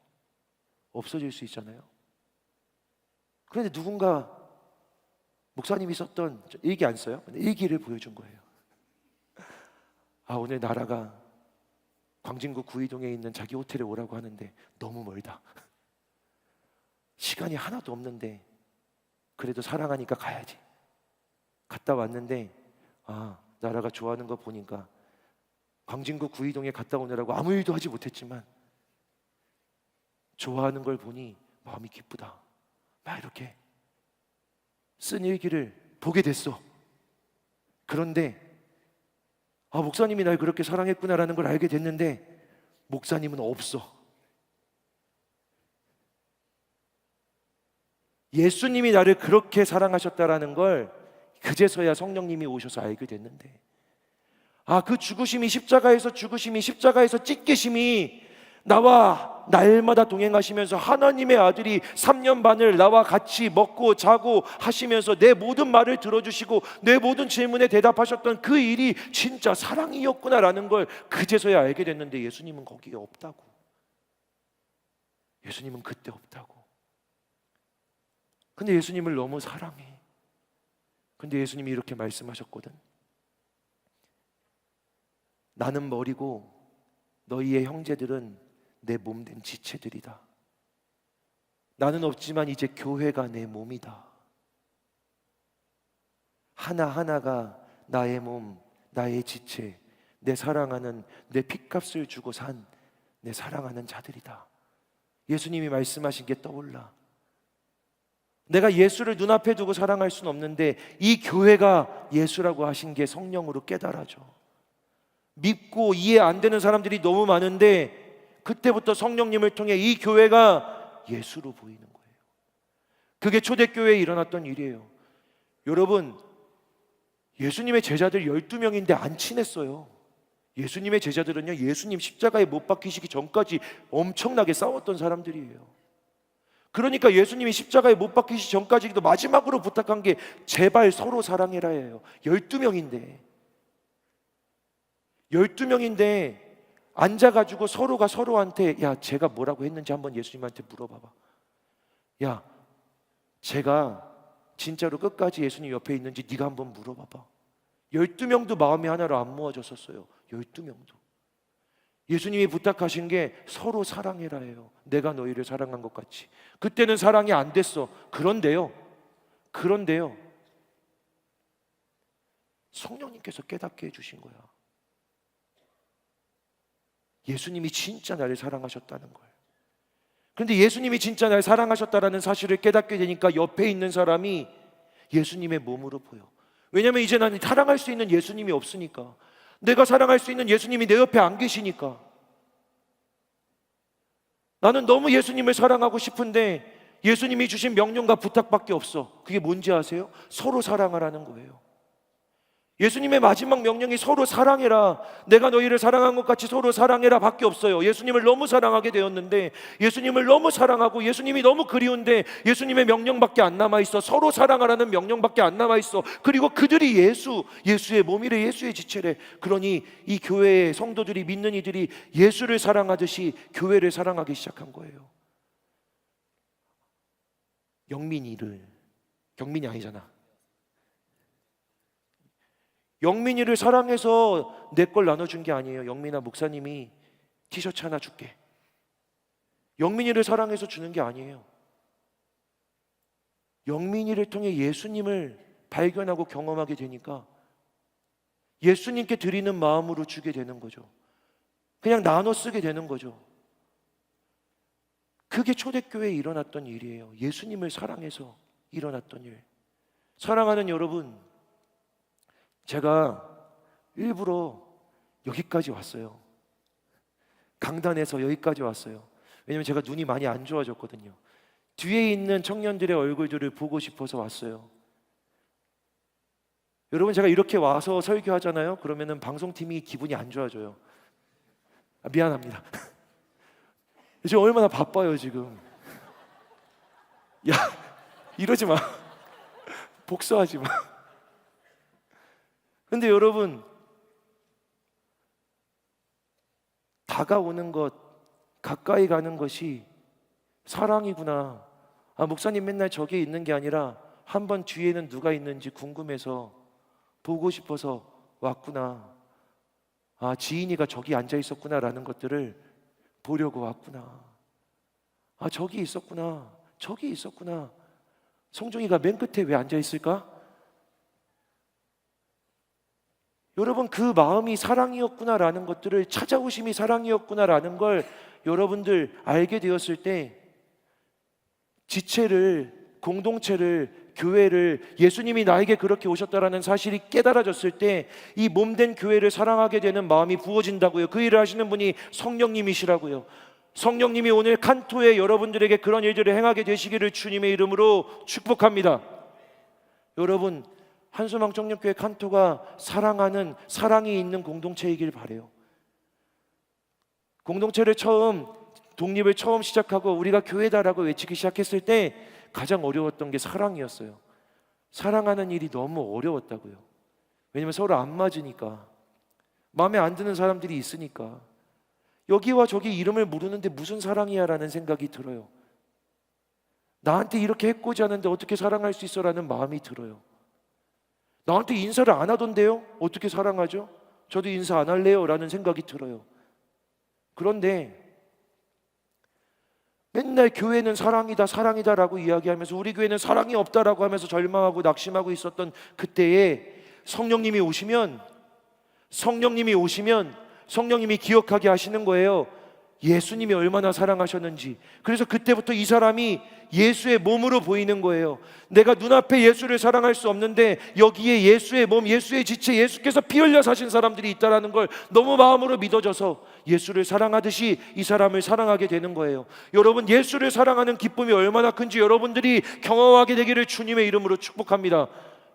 없어질 수 있잖아요. 그런데 누군가 목사님이 썼던 일기 안 써요? 일기를 보여준 거예요. 아, 오늘 나라가 광진구 구이동에 있는 자기 호텔에 오라고 하는데 너무 멀다. 시간이 하나도 없는데 그래도 사랑하니까 가야지. 갔다 왔는데 아, 나라가 좋아하는 거 보니까 광진구 구이동에 갔다 오느라고 아무 일도 하지 못했지만 좋아하는 걸 보니 마음이 기쁘다. 막 이렇게 쓴 일기를 보게 됐어. 그런데 아, 목사님이 날 그렇게 사랑했구나라는 걸 알게 됐는데 목사님은 없어. 예수님이 나를 그렇게 사랑하셨다라는 걸 그제서야 성령님이 오셔서 알게 됐는데, 아, 그 죽으심이, 십자가에서 죽으심이, 십자가에서 찢기심이 나와 날마다 동행하시면서 하나님의 아들이 3년 반을 나와 같이 먹고 자고 하시면서 내 모든 말을 들어주시고 내 모든 질문에 대답하셨던 그 일이 진짜 사랑이었구나라는 걸 그제서야 알게 됐는데 예수님은 거기에 없다고. 예수님은 그때 없다고. 근데 예수님을 너무 사랑해. 근데 예수님이 이렇게 말씀하셨거든. 나는 머리고 너희의 형제들은 내 몸된 지체들이다. 나는 없지만 이제 교회가 내 몸이다. 하나하나가 나의 몸, 나의 지체, 내 사랑하는, 내 핏값을 주고 산 내 사랑하는 자들이다. 예수님이 말씀하신 게 떠올라. 내가 예수를 눈앞에 두고 사랑할 수는 없는데 이 교회가 예수라고 하신 게 성령으로 깨달아져. 믿고 이해 안 되는 사람들이 너무 많은데 그때부터 성령님을 통해 이 교회가 예수로 보이는 거예요. 그게 초대교회에 일어났던 일이에요. 여러분, 예수님의 제자들 12명인데 안 친했어요. 예수님의 제자들은요, 예수님 십자가에 못 박히시기 전까지 엄청나게 싸웠던 사람들이에요. 그러니까 예수님이 십자가에 못 박히시기 전까지도 마지막으로 부탁한 게 제발 서로 사랑해라예요. 12명인데 앉아가지고 서로가 서로한테 야, 제가 뭐라고 했는지 한번 예수님한테 물어봐봐. 야, 제가 진짜로 끝까지 예수님 옆에 있는지 네가 한번 물어봐봐. 12명도 마음이 하나로 안 모아졌었어요. 12명도. 예수님이 부탁하신 게 서로 사랑해라예요. 내가 너희를 사랑한 것 같이. 그때는 사랑이 안 됐어. 그런데요, 성령님께서 깨닫게 해주신 거야. 예수님이 진짜 나를 사랑하셨다는 걸. 그런데 예수님이 진짜 날 사랑하셨다라는 사실을 깨닫게 되니까 옆에 있는 사람이 예수님의 몸으로 보여. 왜냐하면 이제 나는 사랑할 수 있는 예수님이 없으니까. 내가 사랑할 수 있는 예수님이 내 옆에 안 계시니까. 나는 너무 예수님을 사랑하고 싶은데 예수님이 주신 명령과 부탁밖에 없어. 그게 뭔지 아세요? 서로 사랑하라는 거예요. 예수님의 마지막 명령이 서로 사랑해라. 내가 너희를 사랑한 것 같이 서로 사랑해라 밖에 없어요. 예수님을 너무 사랑하게 되었는데, 예수님을 너무 사랑하고 예수님이 너무 그리운데 예수님의 명령밖에 안 남아있어. 서로 사랑하라는 명령밖에 안 남아있어. 그리고 그들이 예수의 몸이래, 예수의 지체래. 그러니 이 교회의 성도들이, 믿는 이들이 예수를 사랑하듯이 교회를 사랑하기 시작한 거예요. 경민이 아니잖아. 영민이를 사랑해서 내 걸 나눠준 게 아니에요. 영민아, 목사님이 티셔츠 하나 줄게. 영민이를 사랑해서 주는 게 아니에요. 영민이를 통해 예수님을 발견하고 경험하게 되니까 예수님께 드리는 마음으로 주게 되는 거죠. 그냥 나눠 쓰게 되는 거죠. 그게 초대교회에 일어났던 일이에요. 예수님을 사랑해서 일어났던 일. 사랑하는 여러분, 제가 일부러 여기까지 왔어요. 강단에서 여기까지 왔어요. 왜냐면 제가 눈이 많이 안 좋아졌거든요. 뒤에 있는 청년들의 얼굴들을 보고 싶어서 왔어요. 여러분, 제가 이렇게 와서 설교하잖아요. 그러면은 방송팀이 기분이 안 좋아져요. 미안합니다. 지금 얼마나 바빠요 지금. 야, 이러지 마. 복수하지 마. 근데 여러분, 다가오는 것, 가까이 가는 것이 사랑이구나. 목사님 맨날 저기 있는 게 아니라 한번 뒤에는 누가 있는지 궁금해서 보고 싶어서 왔구나. 지인이가 저기 앉아 있었구나라는 것들을 보려고 왔구나. 저기 있었구나. 저기 있었구나. 성종이가 맨 끝에 왜 앉아 있을까? 여러분, 그 마음이 사랑이었구나라는 것들을, 찾아오심이 사랑이었구나라는 걸 여러분들 알게 되었을 때 지체를, 공동체를, 교회를, 예수님이 나에게 그렇게 오셨다라는 사실이 깨달아졌을 때 이 몸된 교회를 사랑하게 되는 마음이 부어진다고요. 그 일을 하시는 분이 성령님이시라고요. 성령님이 오늘 칸토에 여러분들에게 그런 일들을 행하게 되시기를 주님의 이름으로 축복합니다. 여러분, 한소망 청년교회 칸토가 사랑하는, 사랑이 있는 공동체이길 바라요. 공동체를 독립을 처음 시작하고 우리가 교회다라고 외치기 시작했을 때 가장 어려웠던 게 사랑이었어요. 사랑하는 일이 너무 어려웠다고요. 왜냐면 서로 안 맞으니까, 마음에 안 드는 사람들이 있으니까. 여기와 저기 이름을 모르는데 무슨 사랑이야 라는 생각이 들어요. 나한테 이렇게 해코지 하는데 어떻게 사랑할 수 있어 라는 마음이 들어요. 나한테 인사를 안 하던데요? 어떻게 사랑하죠? 저도 인사 안 할래요 라는 생각이 들어요. 그런데 맨날 교회는 사랑이다, 사랑이다 라고 이야기하면서 우리 교회는 사랑이 없다라고 하면서 절망하고 낙심하고 있었던 그때에 성령님이 오시면 성령님이 기억하게 하시는 거예요. 예수님이 얼마나 사랑하셨는지. 그래서 그때부터 이 사람이 예수의 몸으로 보이는 거예요. 내가 눈앞에 예수를 사랑할 수 없는데 여기에 예수의 몸, 예수의 지체, 예수께서 피 흘려 사신 사람들이 있다는 걸 너무 마음으로 믿어져서 예수를 사랑하듯이 이 사람을 사랑하게 되는 거예요. 여러분, 예수를 사랑하는 기쁨이 얼마나 큰지 여러분들이 경험하게 되기를 주님의 이름으로 축복합니다.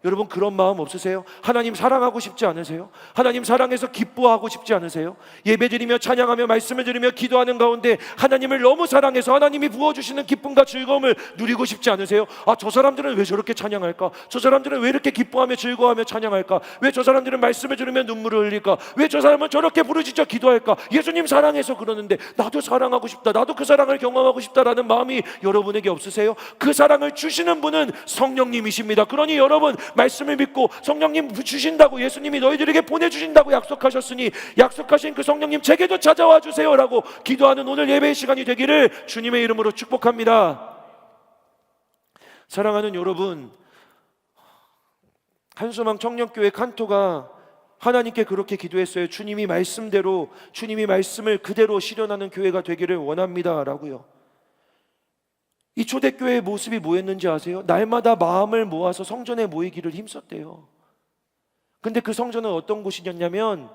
여러분, 그런 마음 없으세요? 하나님 사랑하고 싶지 않으세요? 하나님 사랑해서 기뻐하고 싶지 않으세요? 예배드리며 찬양하며 말씀을 들으며 기도하는 가운데 하나님을 너무 사랑해서 하나님이 부어주시는 기쁨과 즐거움을 누리고 싶지 않으세요? 아, 저 사람들은 왜 저렇게 찬양할까? 저 사람들은 왜 이렇게 기뻐하며 즐거워하며 찬양할까? 왜 저 사람들은 말씀을 들으며 눈물을 흘릴까? 왜 저 사람은 저렇게 부르짖어 기도할까? 예수님 사랑해서 그러는데 나도 사랑하고 싶다, 나도 그 사랑을 경험하고 싶다라는 마음이 여러분에게 없으세요? 그 사랑을 주시는 분은 성령님이십니다. 그러니 여러분, 말씀을 믿고 성령님 주신다고, 예수님이 너희들에게 보내주신다고 약속하셨으니 약속하신 그 성령님 제게도 찾아와 주세요라고 기도하는 오늘 예배의 시간이 되기를 주님의 이름으로 축복합니다. 사랑하는 여러분, 한소망 청년교회 칸토가 하나님께 그렇게 기도했어요. 주님이 말씀대로, 주님이 말씀을 그대로 실현하는 교회가 되기를 원합니다 라고요. 이 초대교회의 모습이 뭐였는지 아세요? 날마다 마음을 모아서 성전에 모이기를 힘썼대요. 근데 그 성전은 어떤 곳이었냐면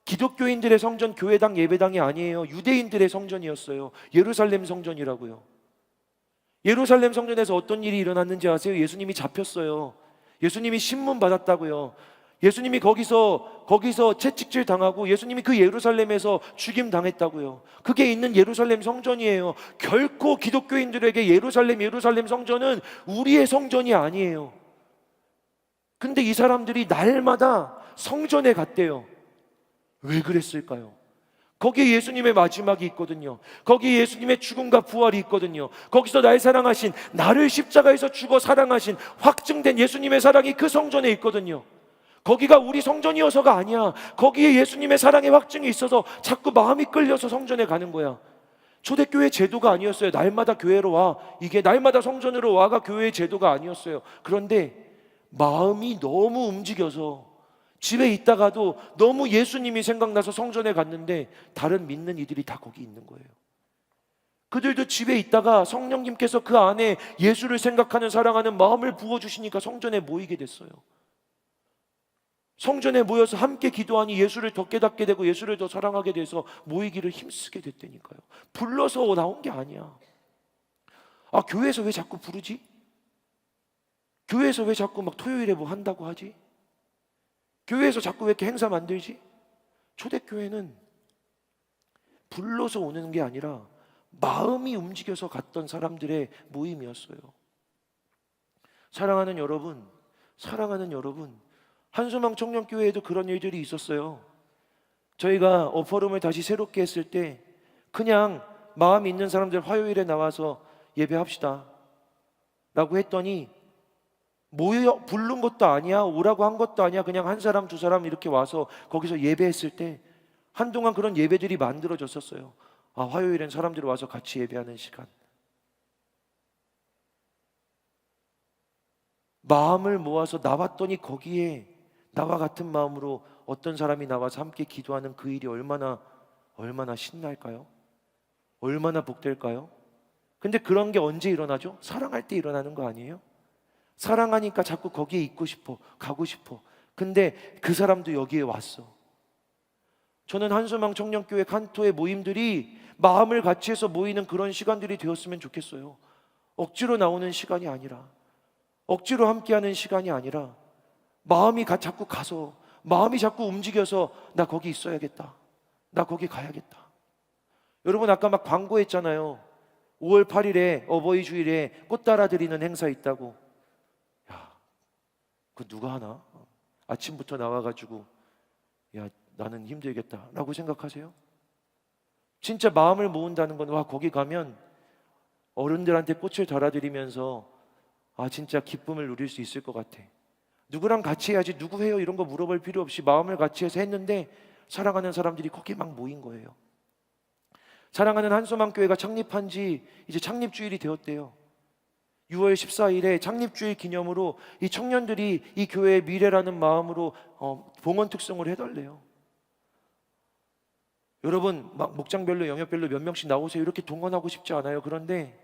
기독교인들의 성전, 교회당, 예배당이 아니에요. 유대인들의 성전이었어요. 예루살렘 성전이라고요. 예루살렘 성전에서 어떤 일이 일어났는지 아세요? 예수님이 잡혔어요. 예수님이 신문 받았다고요. 예수님이 거기서 채찍질 당하고 예수님이 그 예루살렘에서 죽임 당했다고요. 그게 있는 예루살렘 성전이에요. 결코 기독교인들에게 예루살렘 성전은 우리의 성전이 아니에요. 근데 이 사람들이 날마다 성전에 갔대요. 왜 그랬을까요? 거기에 예수님의 마지막이 있거든요. 거기에 예수님의 죽음과 부활이 있거든요. 거기서 날 사랑하신, 나를 십자가에서 죽어 사랑하신 확증된 예수님의 사랑이 그 성전에 있거든요. 거기가 우리 성전이어서가 아니야. 거기에 예수님의 사랑의 확증이 있어서 자꾸 마음이 끌려서 성전에 가는 거야. 초대교회 제도가 아니었어요. 날마다 교회로 와, 이게 날마다 성전으로 와가 교회의 제도가 아니었어요. 그런데 마음이 너무 움직여서 집에 있다가도 너무 예수님이 생각나서 성전에 갔는데 다른 믿는 이들이 다 거기 있는 거예요. 그들도 집에 있다가 성령님께서 그 안에 예수를 생각하는, 사랑하는 마음을 부어주시니까 성전에 모이게 됐어요. 성전에 모여서 함께 기도하니 예수를 더 깨닫게 되고 예수를 더 사랑하게 돼서 모이기를 힘쓰게 됐다니까요. 불러서 나온 게 아니야. 아, 교회에서 왜 자꾸 부르지? 교회에서 왜 자꾸 막 토요일에 뭐 한다고 하지? 교회에서 자꾸 왜 이렇게 행사 만들지? 초대교회는 불러서 오는 게 아니라 마음이 움직여서 갔던 사람들의 모임이었어요. 사랑하는 여러분, 한소망 청년교회에도 그런 일들이 있었어요. 저희가 어퍼룸을 다시 새롭게 했을 때 그냥 마음 있는 사람들 화요일에 나와서 예배합시다 라고 했더니 부른 것도 아니야, 오라고 한 것도 아니야, 그냥 한 사람 두 사람 이렇게 와서 거기서 예배했을 때 한동안 그런 예배들이 만들어졌었어요. 아, 화요일엔 사람들이 와서 같이 예배하는 시간. 마음을 모아서 나왔더니 거기에 나와 같은 마음으로 어떤 사람이 나와서 함께 기도하는 그 일이 얼마나 신날까요? 얼마나 복될까요? 근데 그런 게 언제 일어나죠? 사랑할 때 일어나는 거 아니에요? 사랑하니까 자꾸 거기에 있고 싶어, 가고 싶어. 근데 그 사람도 여기에 왔어. 저는 한소망 청년교회 칸토의 모임들이 마음을 같이 해서 모이는 그런 시간들이 되었으면 좋겠어요. 억지로 나오는 시간이 아니라, 억지로 함께하는 시간이 아니라 마음이 자꾸 가서, 마음이 자꾸 움직여서 나 거기 있어야겠다, 나 거기 가야겠다. 여러분, 아까 막 광고했잖아요. 5월 8일에 어버이 주일에 꽃 따라드리는 행사 있다고. 야, 그 누가 하나? 아침부터 나와가지고 야, 나는 힘들겠다 라고 생각하세요? 진짜 마음을 모은다는 건, 와, 거기 가면 어른들한테 꽃을 달아드리면서 아, 진짜 기쁨을 누릴 수 있을 것 같아. 누구랑 같이 해야지, 누구 해요, 이런 거 물어볼 필요 없이 마음을 같이 해서 했는데 사랑하는 사람들이 거기에 막 모인 거예요. 사랑하는 한소망교회가 창립한 지 이제 창립주일이 되었대요. 6월 14일에 창립주일 기념으로 이 청년들이 이 교회의 미래라는 마음으로 봉헌 특송을 해달래요. 여러분 막 목장별로 영역별로 몇 명씩 나오세요 이렇게 동원하고 싶지 않아요. 그런데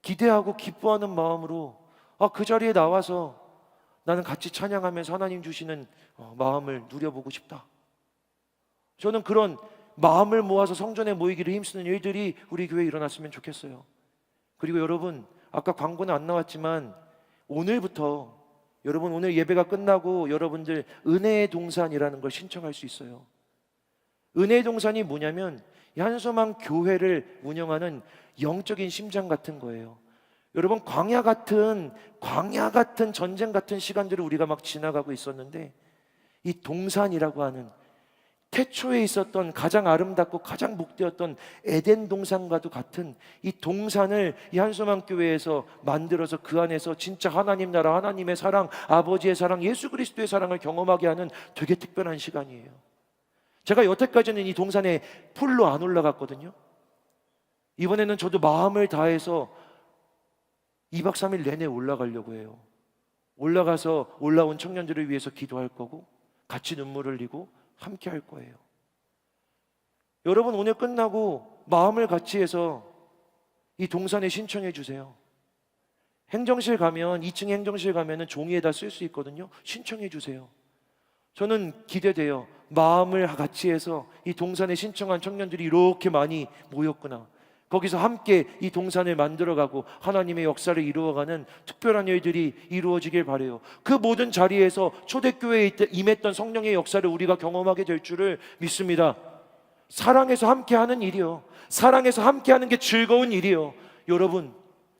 기대하고 기뻐하는 마음으로 그 자리에 나와서 나는 같이 찬양하면서 하나님 주시는 마음을 누려보고 싶다. 저는 그런 마음을 모아서 성전에 모이기를 힘쓰는 일들이 우리 교회에 일어났으면 좋겠어요. 그리고 여러분 아까 광고는 안 나왔지만 오늘부터 여러분 오늘 예배가 끝나고 여러분들 은혜의 동산이라는 걸 신청할 수 있어요. 은혜의 동산이 뭐냐면 한소망 교회를 운영하는 영적인 심장 같은 거예요. 여러분 광야 같은 전쟁 같은 시간들을 우리가 막 지나가고 있었는데 이 동산이라고 하는 태초에 있었던 가장 아름답고 가장 복되었던 에덴 동산과도 같은 이 동산을 이 한소망 교회에서 만들어서 그 안에서 진짜 하나님 나라, 하나님의 사랑, 아버지의 사랑, 예수 그리스도의 사랑을 경험하게 하는 되게 특별한 시간이에요. 제가 여태까지는 이 동산에 풀로 안 올라갔거든요. 이번에는 저도 마음을 다해서 2박 3일 내내 올라가려고 해요. 올라가서 올라온 청년들을 위해서 기도할 거고 같이 눈물을 흘리고 함께 할 거예요. 여러분 오늘 끝나고 마음을 같이 해서 이 동산에 신청해 주세요. 행정실 가면 2층 행정실 가면은 종이에다 쓸 수 있거든요. 신청해 주세요. 저는 기대돼요. 마음을 같이 해서 이 동산에 신청한 청년들이 이렇게 많이 모였구나. 거기서 함께 이 동산을 만들어가고 하나님의 역사를 이루어가는 특별한 일들이 이루어지길 바라요. 그 모든 자리에서 초대교회에 임했던 성령의 역사를 우리가 경험하게 될 줄을 믿습니다. 사랑해서 함께하는 일이요, 사랑해서 함께하는 게 즐거운 일이요. 여러분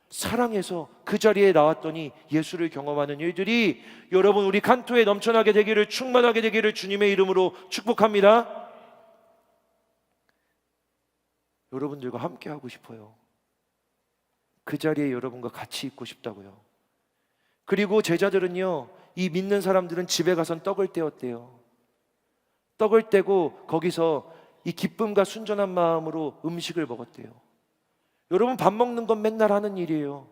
사랑해서 그 자리에 나왔더니 예수를 경험하는 일들이 여러분 우리 칸토에 넘쳐나게 되기를, 충만하게 되기를 주님의 이름으로 축복합니다. 여러분들과 함께 하고 싶어요. 그 자리에 여러분과 같이 있고 싶다고요. 그리고 제자들은요, 이 믿는 사람들은 집에 가선 떡을 떼었대요. 떡을 떼고 거기서 이 기쁨과 순전한 마음으로 음식을 먹었대요. 여러분 밥 먹는 건 맨날 하는 일이에요.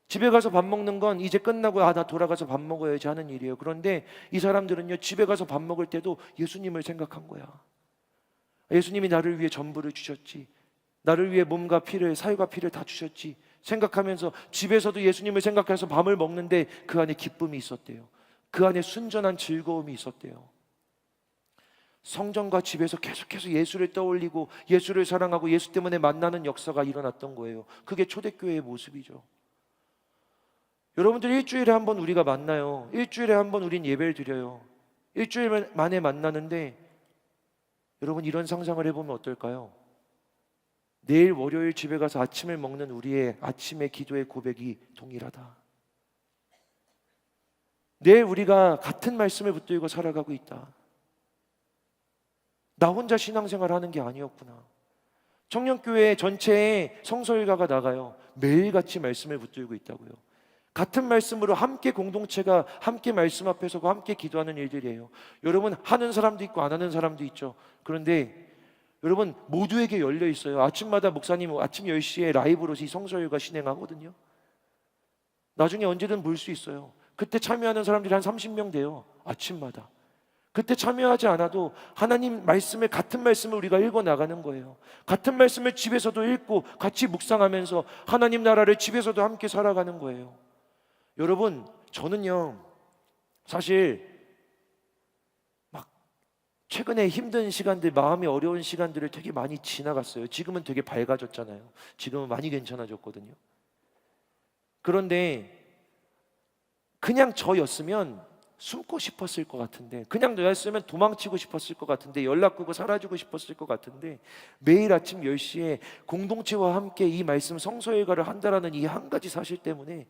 집에 가서 밥 먹는 건 이제 끝나고 나 돌아가서 밥 먹어야지 하는 일이에요. 그런데 이 사람들은요, 집에 가서 밥 먹을 때도 예수님을 생각한 거야. 예수님이 나를 위해 전부를 주셨지, 나를 위해 몸과 피를, 살과 피를 다 주셨지 생각하면서 집에서도 예수님을 생각해서 밤을 먹는데 그 안에 기쁨이 있었대요. 그 안에 순전한 즐거움이 있었대요. 성전과 집에서 계속해서 예수를 떠올리고 예수를 사랑하고 예수 때문에 만나는 역사가 일어났던 거예요. 그게 초대교회의 모습이죠. 여러분들 일주일에 한 번 우리가 만나요. 일주일에 한 번 우린 예배를 드려요. 일주일 만에 만나는데 여러분 이런 상상을 해보면 어떨까요? 내일 월요일 집에 가서 아침을 먹는 우리의 아침의 기도의 고백이 동일하다. 내일 우리가 같은 말씀을 붙들고 살아가고 있다. 나 혼자 신앙생활 하는 게 아니었구나. 청년교회 전체에 성서일가가 나가요. 매일같이 말씀을 붙들고 있다고요. 같은 말씀으로 함께 공동체가 함께 말씀 앞에 서고 함께 기도하는 일들이에요. 여러분 하는 사람도 있고 안 하는 사람도 있죠. 그런데 여러분 모두에게 열려 있어요. 아침마다 목사님 아침 10시에 라이브로 이 성서일가 진행하거든요. 나중에 언제든 볼 수 있어요. 그때 참여하는 사람들이 한 30명 돼요. 아침마다. 그때 참여하지 않아도 하나님 말씀을, 같은 말씀을 우리가 읽어 나가는 거예요. 같은 말씀을 집에서도 읽고 같이 묵상하면서 하나님 나라를 집에서도 함께 살아가는 거예요. 여러분 저는요 사실 막 최근에 힘든 시간들, 마음이 어려운 시간들을 되게 많이 지나갔어요. 지금은 되게 밝아졌잖아요. 지금은 많이 괜찮아졌거든요. 그런데 그냥 저였으면 숨고 싶었을 것 같은데, 그냥 너였으면 도망치고 싶었을 것 같은데, 연락 끄고 사라지고 싶었을 것 같은데, 매일 아침 10시에 공동체와 함께 이 말씀 성서일가를 한다라는 이 한 가지 사실 때문에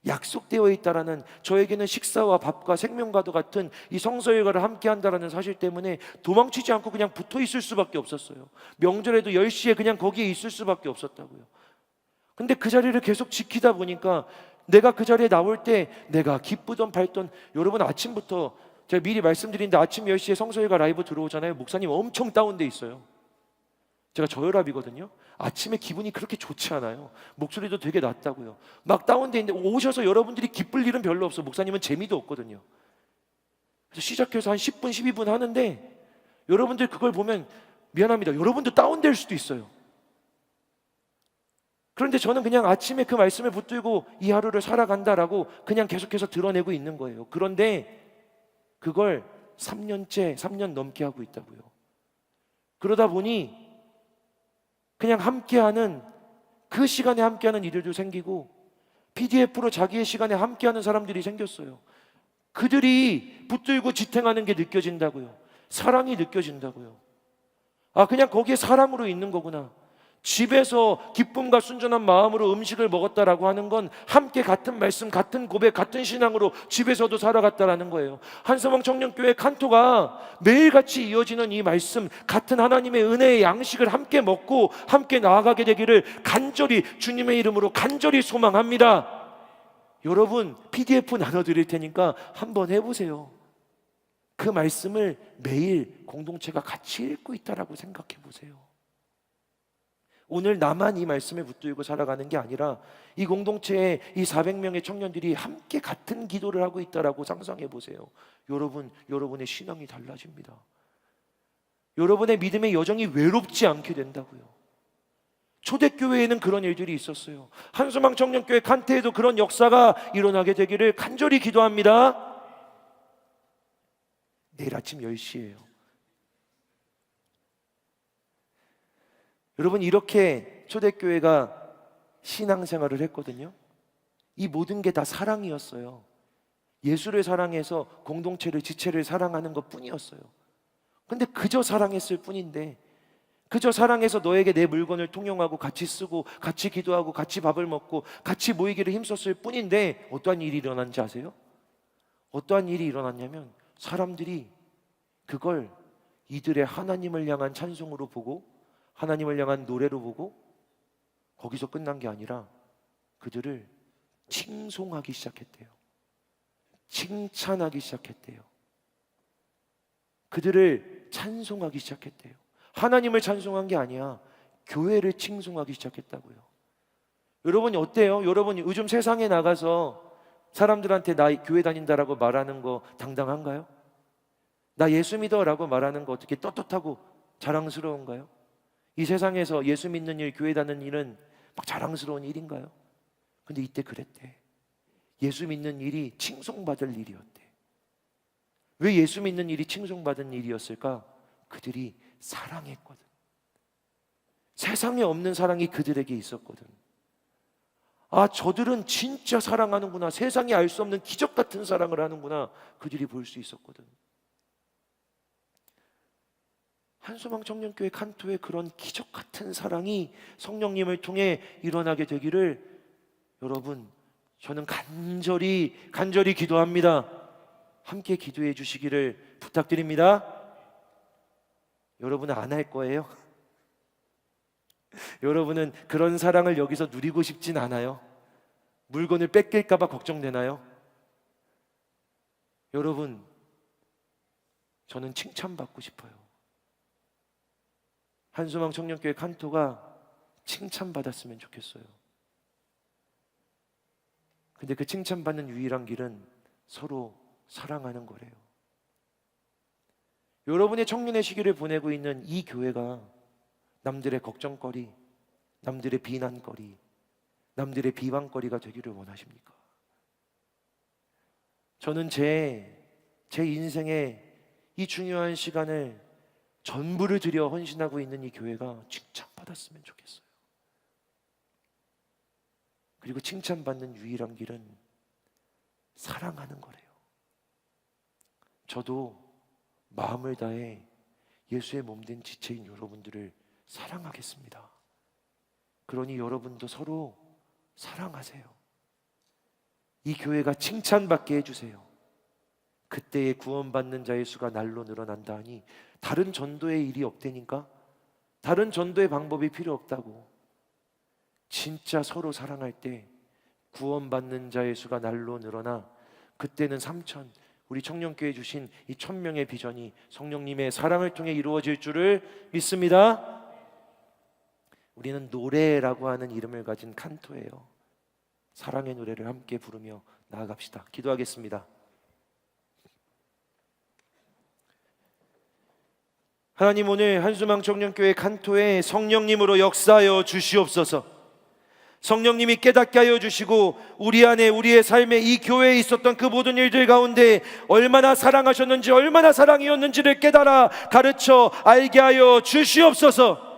약속되어 있다라는, 저에게는 식사와 밥과 생명과도 같은 이 성서일가를 함께 한다라는 사실 때문에 도망치지 않고 그냥 붙어 있을 수밖에 없었어요. 명절에도 10시에 그냥 거기에 있을 수밖에 없었다고요. 근데 그 자리를 계속 지키다 보니까 내가 그 자리에 나올 때 내가 기쁘던 밟던, 여러분 아침부터 제가 미리 말씀드린데 아침 10시에 성서일가 라이브 들어오잖아요. 목사님 엄청 다운돼 있어요. 제가 저혈압이거든요. 아침에 기분이 그렇게 좋지 않아요. 목소리도 되게 낮다고요. 막 다운돼 있는데 오셔서 여러분들이 기쁠 일은 별로 없어. 목사님은 재미도 없거든요. 그래서 시작해서 한 10분 12분 하는데 여러분들 그걸 보면 미안합니다. 여러분도 다운될 수도 있어요. 그런데 저는 그냥 아침에 그 말씀을 붙들고 이 하루를 살아간다라고 그냥 계속해서 드러내고 있는 거예요. 그런데 그걸 3년 넘게 하고 있다고요. 그러다 보니 그냥 함께하는, 그 시간에 함께하는 일들도 생기고 PDF로 자기의 시간에 함께하는 사람들이 생겼어요. 그들이 붙들고 지탱하는 게 느껴진다고요. 사랑이 느껴진다고요. 아, 그냥 거기에 사람으로 있는 거구나. 집에서 기쁨과 순전한 마음으로 음식을 먹었다라고 하는 건 함께 같은 말씀, 같은 고백, 같은 신앙으로 집에서도 살아갔다라는 거예요. 한서방 청년교회 칸토가 매일같이 이어지는 이 말씀, 같은 하나님의 은혜의 양식을 함께 먹고 함께 나아가게 되기를 간절히, 주님의 이름으로 간절히 소망합니다. 여러분, PDF 나눠드릴 테니까 한번 해보세요. 그 말씀을 매일 공동체가 같이 읽고 있다라고 생각해 보세요. 오늘 나만 이 말씀에 붙들고 살아가는 게 아니라 이 공동체에 이 400명의 청년들이 함께 같은 기도를 하고 있다라고 상상해 보세요. 여러분, 여러분의 신앙이 달라집니다. 여러분의 믿음의 여정이 외롭지 않게 된다고요. 초대교회에는 그런 일들이 있었어요. 한소망 청년교회 칸테에도 그런 역사가 일어나게 되기를 간절히 기도합니다. 내일 아침 10시예요. 여러분, 이렇게 초대교회가 신앙생활을 했거든요. 이 모든 게 다 사랑이었어요. 예수를 사랑해서 공동체를, 지체를 사랑하는 것 뿐이었어요. 근데 그저 사랑했을 뿐인데, 그저 사랑해서 너에게 내 물건을 통용하고 같이 쓰고 같이 기도하고 같이 밥을 먹고 같이 모이기를 힘썼을 뿐인데 어떠한 일이 일어난지 아세요? 어떠한 일이 일어났냐면 사람들이 그걸 이들의 하나님을 향한 찬송으로 보고 하나님을 향한 노래로 보고 거기서 끝난 게 아니라 그들을 칭송하기 시작했대요. 칭찬하기 시작했대요. 그들을 찬송하기 시작했대요. 하나님을 찬송한 게 아니야. 교회를 칭송하기 시작했다고요. 여러분이 어때요? 여러분이 요즘 세상에 나가서 사람들한테 나 교회 다닌다라고 말하는 거 당당한가요? 나 예수 믿어라고 말하는 거 어떻게 떳떳하고 자랑스러운가요? 이 세상에서 예수 믿는 일, 교회 다니는 일은 막 자랑스러운 일인가요? 근데 이때 그랬대. 예수 믿는 일이 칭송받을 일이었대. 왜 예수 믿는 일이 칭송받은 일이었을까? 그들이 사랑했거든. 세상에 없는 사랑이 그들에게 있었거든. 아, 저들은 진짜 사랑하는구나. 세상이 알 수 없는 기적 같은 사랑을 하는구나. 그들이 볼 수 있었거든. 한소망 청년교회 칸토의 그런 기적 같은 사랑이 성령님을 통해 일어나게 되기를 여러분, 저는 간절히 기도합니다. 함께 기도해 주시기를 부탁드립니다. 여러분은 안 할 거예요? 여러분은 그런 사랑을 여기서 누리고 싶진 않아요? 물건을 뺏길까 봐 걱정되나요? 여러분, 저는 칭찬받고 싶어요. 한소망 청년교회 칸토가 칭찬받았으면 좋겠어요. 근데 그 칭찬받는 유일한 길은 서로 사랑하는 거래요. 여러분의 청년의 시기를 보내고 있는 이 교회가 남들의 걱정거리, 남들의 비난거리, 남들의 비방거리가 되기를 원하십니까? 저는 제 인생의 이 중요한 시간을 전부를 들여 헌신하고 있는 이 교회가 칭찬받았으면 좋겠어요. 그리고 칭찬받는 유일한 길은 사랑하는 거래요. 저도 마음을 다해 예수의 몸된 지체인 여러분들을 사랑하겠습니다. 그러니 여러분도 서로 사랑하세요. 이 교회가 칭찬받게 해주세요. 그때의 구원받는 자의 수가 날로 늘어난다 하니 다른 전도의 일이 없다니까? 다른 전도의 방법이 필요 없다고. 진짜 서로 사랑할 때 구원받는 자의 수가 날로 늘어나 그때는 3,000, 우리 청년교회 주신 이 1,000명의 비전이 성령님의 사랑을 통해 이루어질 줄을 믿습니다. 우리는 노래라고 하는 이름을 가진 칸토예요. 사랑의 노래를 함께 부르며 나아갑시다. 기도하겠습니다. 하나님, 오늘 한수망 청년교회 간토에 성령님으로 역사하여 주시옵소서. 성령님이 깨닫게 하여 주시고 우리 안에, 우리의 삶에, 이 교회에 있었던 그 모든 일들 가운데 얼마나 사랑하셨는지, 얼마나 사랑이었는지를 깨달아 가르쳐 알게 하여 주시옵소서.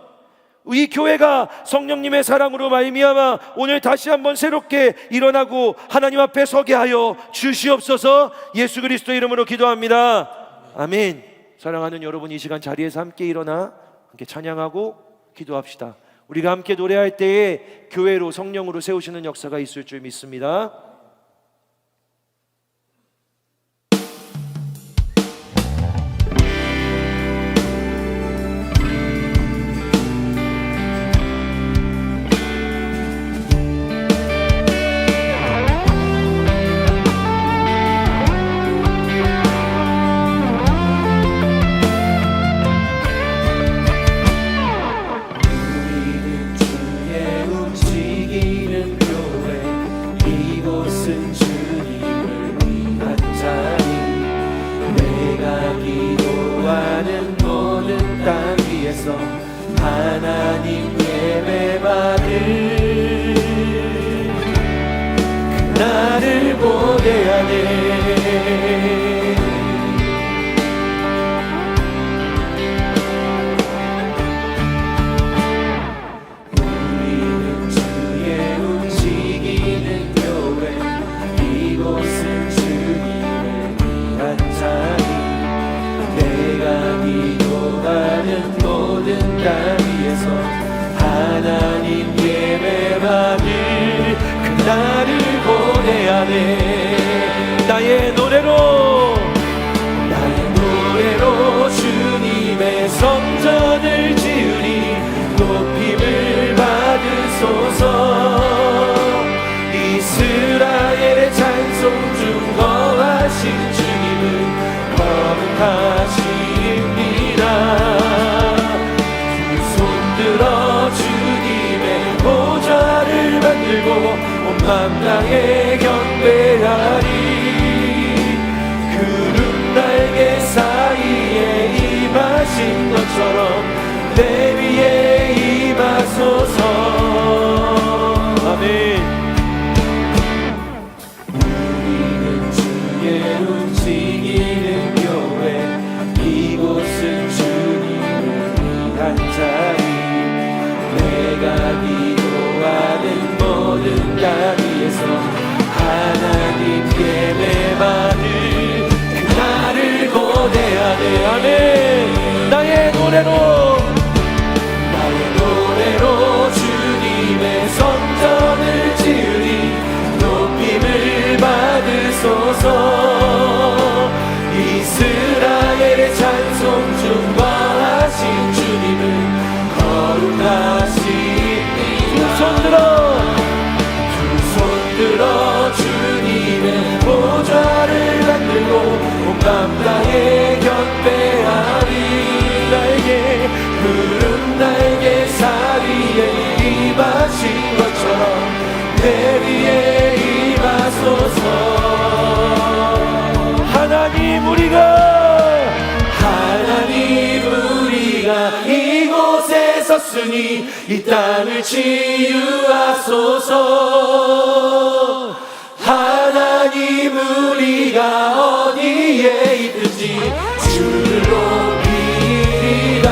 이 교회가 성령님의 사랑으로 말미암아 오늘 다시 한번 새롭게 일어나고 하나님 앞에 서게 하여 주시옵소서. 예수 그리스도의 이름으로 기도합니다. 아멘. 사랑하는 여러분, 이 시간 자리에서 함께 일어나 함께 찬양하고 기도합시다. 우리가 함께 노래할 때에 교회로, 성령으로 세우시는 역사가 있을 줄 믿습니다. 하나님 예배받을 그날을 보내야 돼. 우리는 주의 움직이는 교회, 이곳은 주님을 위한 자리. 내가 기도하는 모든 땅 위에서 하나님 예배받을 그날을 보내야 돼. 나의 노래로 주님의 성전을 지으리. 높임을 받으소서. 이스라엘의 찬송 중 거하신 주님은 거룩하십니다. 들어 주님의 보좌를 만들고 온 만당에 경배하리. 구름 날개 사이에 임하신 것처럼 내 위에 임하소서. 아멘. 우리는 주의 움직이는 교회, 이곳은 주님을 위한 자리. 내가 기도하는 모든 땅 위에서 하나님 예배받을 그날을 보내야 돼. 아멘. 나의 노래로 주님의 성전을 지으리. 높임을 받으소서. 이스라엘의 찬송 중 거하신 주님은 두 손 들어 주님의 보좌를 만들고 온 밤땅에 경배하리. 나에게 구름 날개 사리에 임하신 것처럼 내 위에 임하소서. 하나님, 우리가 이곳에 섰으니 이 땅을 치유하소서. 하나님, 우리가 어디에 있든지 주를 높이리라.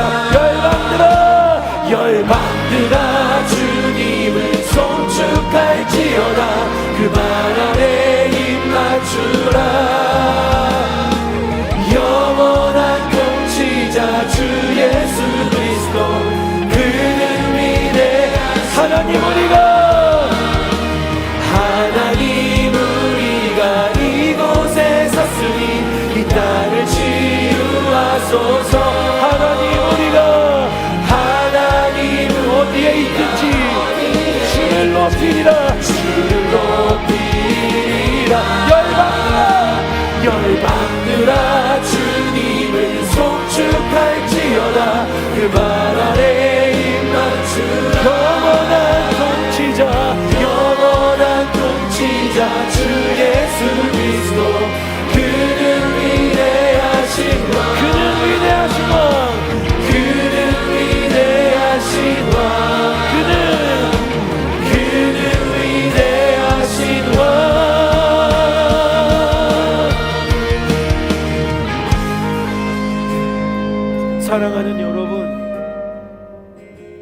열방들아 주님을 송축할지어다. 그 발 아래 입 맞추라. 영원한 통치자 주 예수 그리스도, 그는 위대한 하나님. 우리가 이곳에 섰으니 이 땅을 치유하소서. 하나님, 어디에 있든지 주를 높이리라. 열방들아 주님을 송축할지어다. 그 발 아래 입 맞추라. 영원한 통치자 주 예수 그리스도, 그는 위대하신 왕.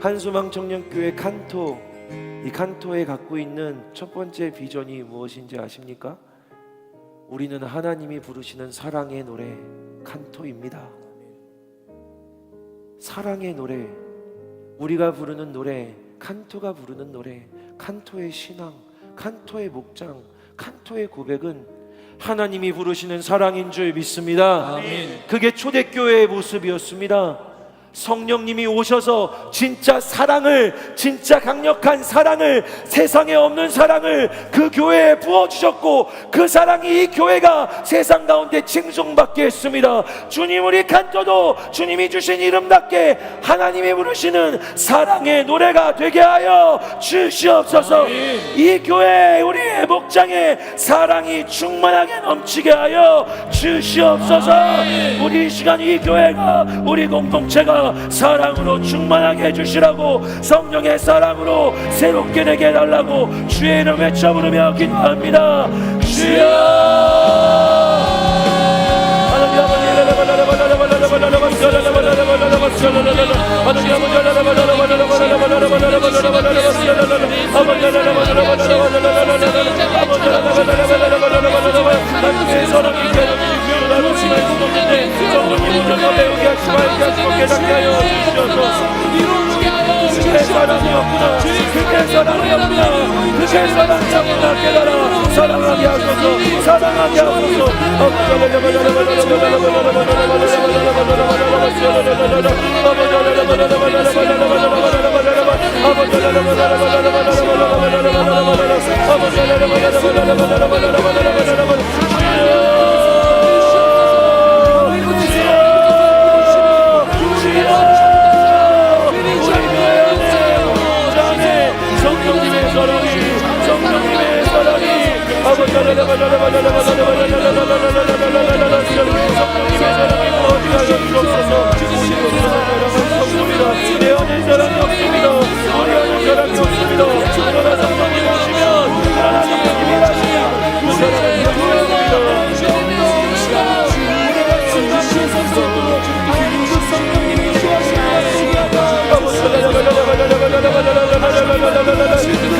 한소망 청년교회 칸토, 이 칸토에 갖고 있는 첫 번째 비전이 무엇인지 아십니까? 우리는 하나님이 부르시는 사랑의 노래 칸토입니다. 사랑의 노래, 우리가 부르는 노래, 칸토가 부르는 노래, 칸토의 신앙, 칸토의 목장, 칸토의 고백은 하나님이 부르시는 사랑인 줄 믿습니다. 아멘. 그게 초대교회의 모습이었습니다. 성령님이 오셔서 진짜 사랑을, 진짜 강력한 사랑을, 세상에 없는 사랑을 그 교회에 부어주셨고, 그 사랑이 이 교회가 세상 가운데 칭송받게 했습니다. 주님, 우리 칸토도 주님이 주신 이름답게 하나님이 부르시는 사랑의 노래가 되게 하여 주시옵소서. 이 교회, 우리의 목장에 사랑이 충만하게 넘치게 하여 주시옵소서. 우리 이 시간 이 교회가, 우리 공동체가 사랑으로 충만하게 해주시라고, 성령의 사랑으로 새롭게 되게 해달라고 주의 이름 외쳐 부르며 기도합니다. 주여, 그게 사랑이었구나, 그게 사랑이었구나, 그게 사랑이었구나 깨달아 사랑하게 하소서, 사랑하게 하소서.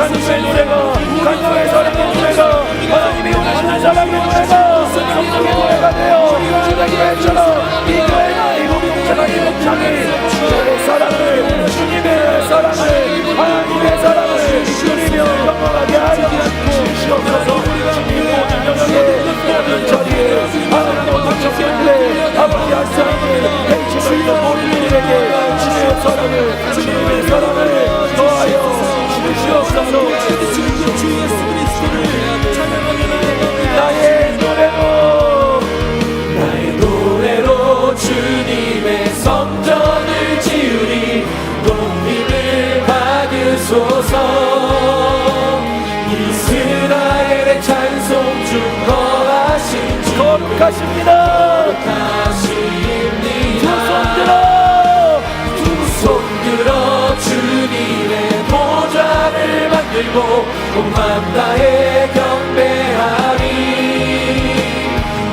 간구의 노래가, 간구의 사랑의 노래가, 하나님이 원하시는 사랑의 노래가 성령의 노래가 되어 주님처럼 이 교회가, 이 공동체가, 이 목장이 주님의 사랑을, 주님의 사랑을, 하나님의 사랑을 누리며 영원하게 하여 주시옵소서. 주님 모든 영역에, 모든 자리에, 하나님 공동체에 아버지 하나님의 행치고 있는 모든 이들에게 주님의 사랑을, 주님의 사랑을 더하여 주시옵소서. 나의 노래로 주님의 성전을 지으리. 높임을 받으소서. 이스라엘의 찬송 중 거룩하십니다. 두 손 들어 주님의 보좌를 만들고 온 맘 다해 경배하리.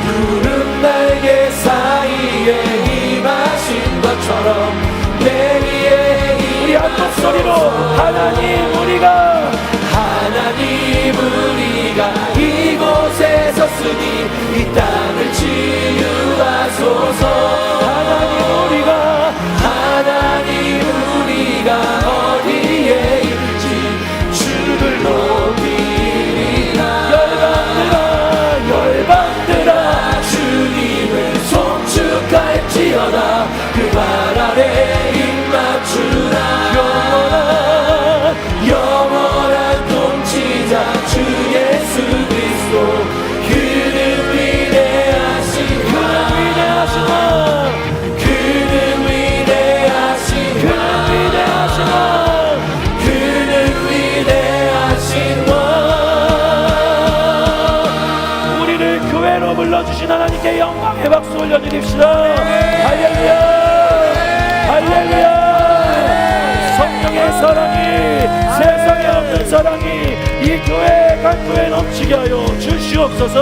푸른 날개 사이에 임하신 것처럼 내 위에 우리 한 목소리로 하나님 우리가 이곳에 섰으니 이 땅을 치유하소서. 하나님 우리가 어디에 있지 주를 높이리라. 열방들아 주님을 송축할지어다. 그 발 아래 입 맞추라. 영원한 통치자 주 예수 그리스도. 그는 위대하신 우리를 교회로 불러주신 하나님께 영광의 박수 올려드립시다. 할렐루야, 할렐루야. 성령의 사랑이, 세상에 없는 사랑이 이 교회 간구에 넘치게 하여 주시옵소서.